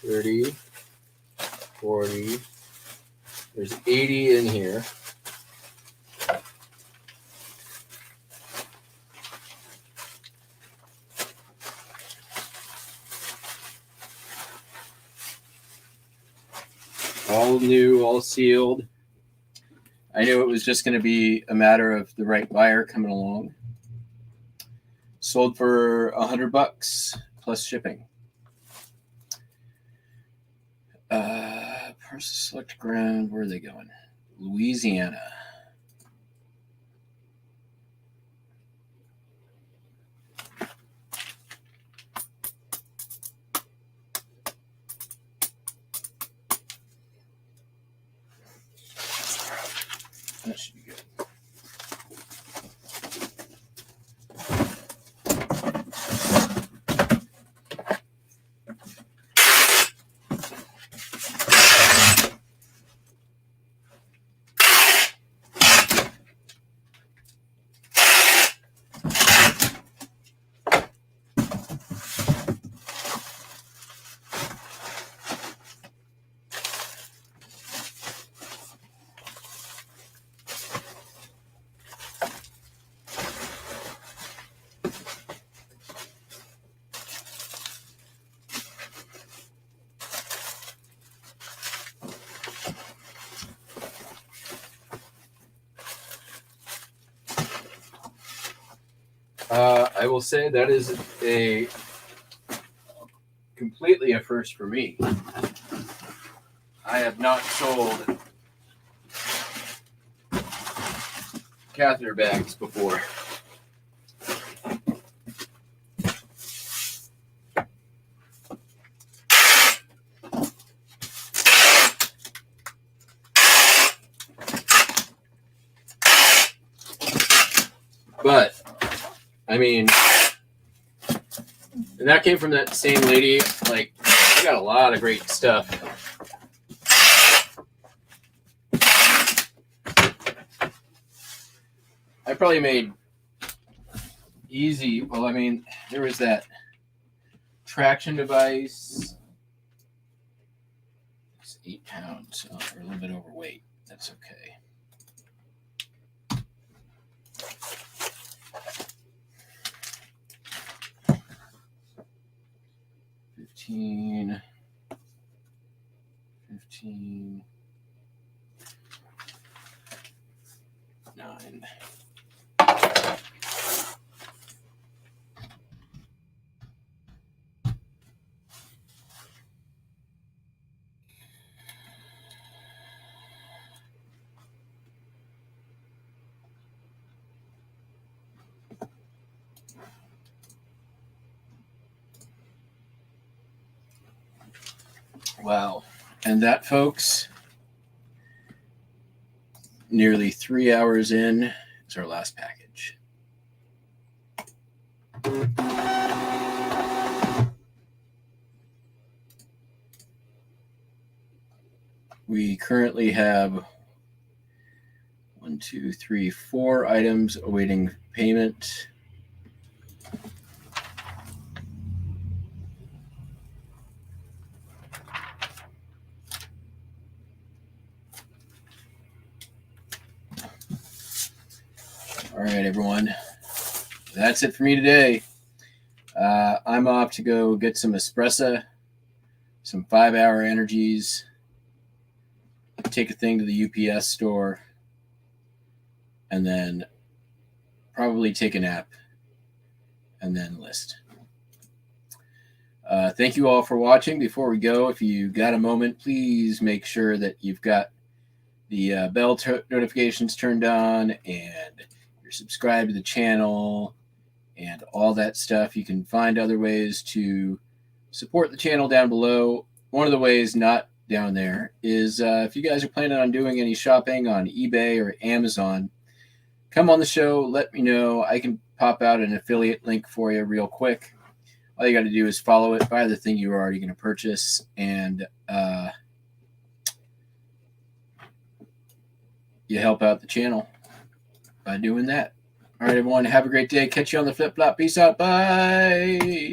30, 40. There's 80 in here. All new, all sealed. I knew it was just going to be a matter of the right buyer coming along. Sold for $100 plus shipping. Parcel select ground. Where are they going? Louisiana. That should be good. I will say that is a completely a first for me. I have not sold catheter bags before. But, I mean, and that came from that same lady. Like, I got a lot of great stuff. I probably made easy. Well, I mean, there was that traction device. It's 8 pounds, so we're a little bit overweight. That's okay. $15, 9. Wow. And that, folks, nearly 3 hours in, is our last package. We currently have 1, 2, 3, 4 items awaiting payment. All right, everyone. That's it for me today. I'm off to go get some espresso, some 5-hour energies, take a thing to the UPS store, and then probably take a nap, and then list. Thank you all for watching. Before we go, if you got a moment, please make sure that you've got the bell notifications turned on and you're subscribed to the channel and all that stuff. You can find other ways to support the channel down below. One of the ways not down there is if you guys are planning on doing any shopping on eBay or Amazon, come on the show, let me know. I can pop out an affiliate link for you real quick. All you got to do is follow it, buy the thing you're already going to purchase, and you help out the channel by doing that. All right, everyone, have a great day. Catch you on the flip-flop. Peace out. Bye.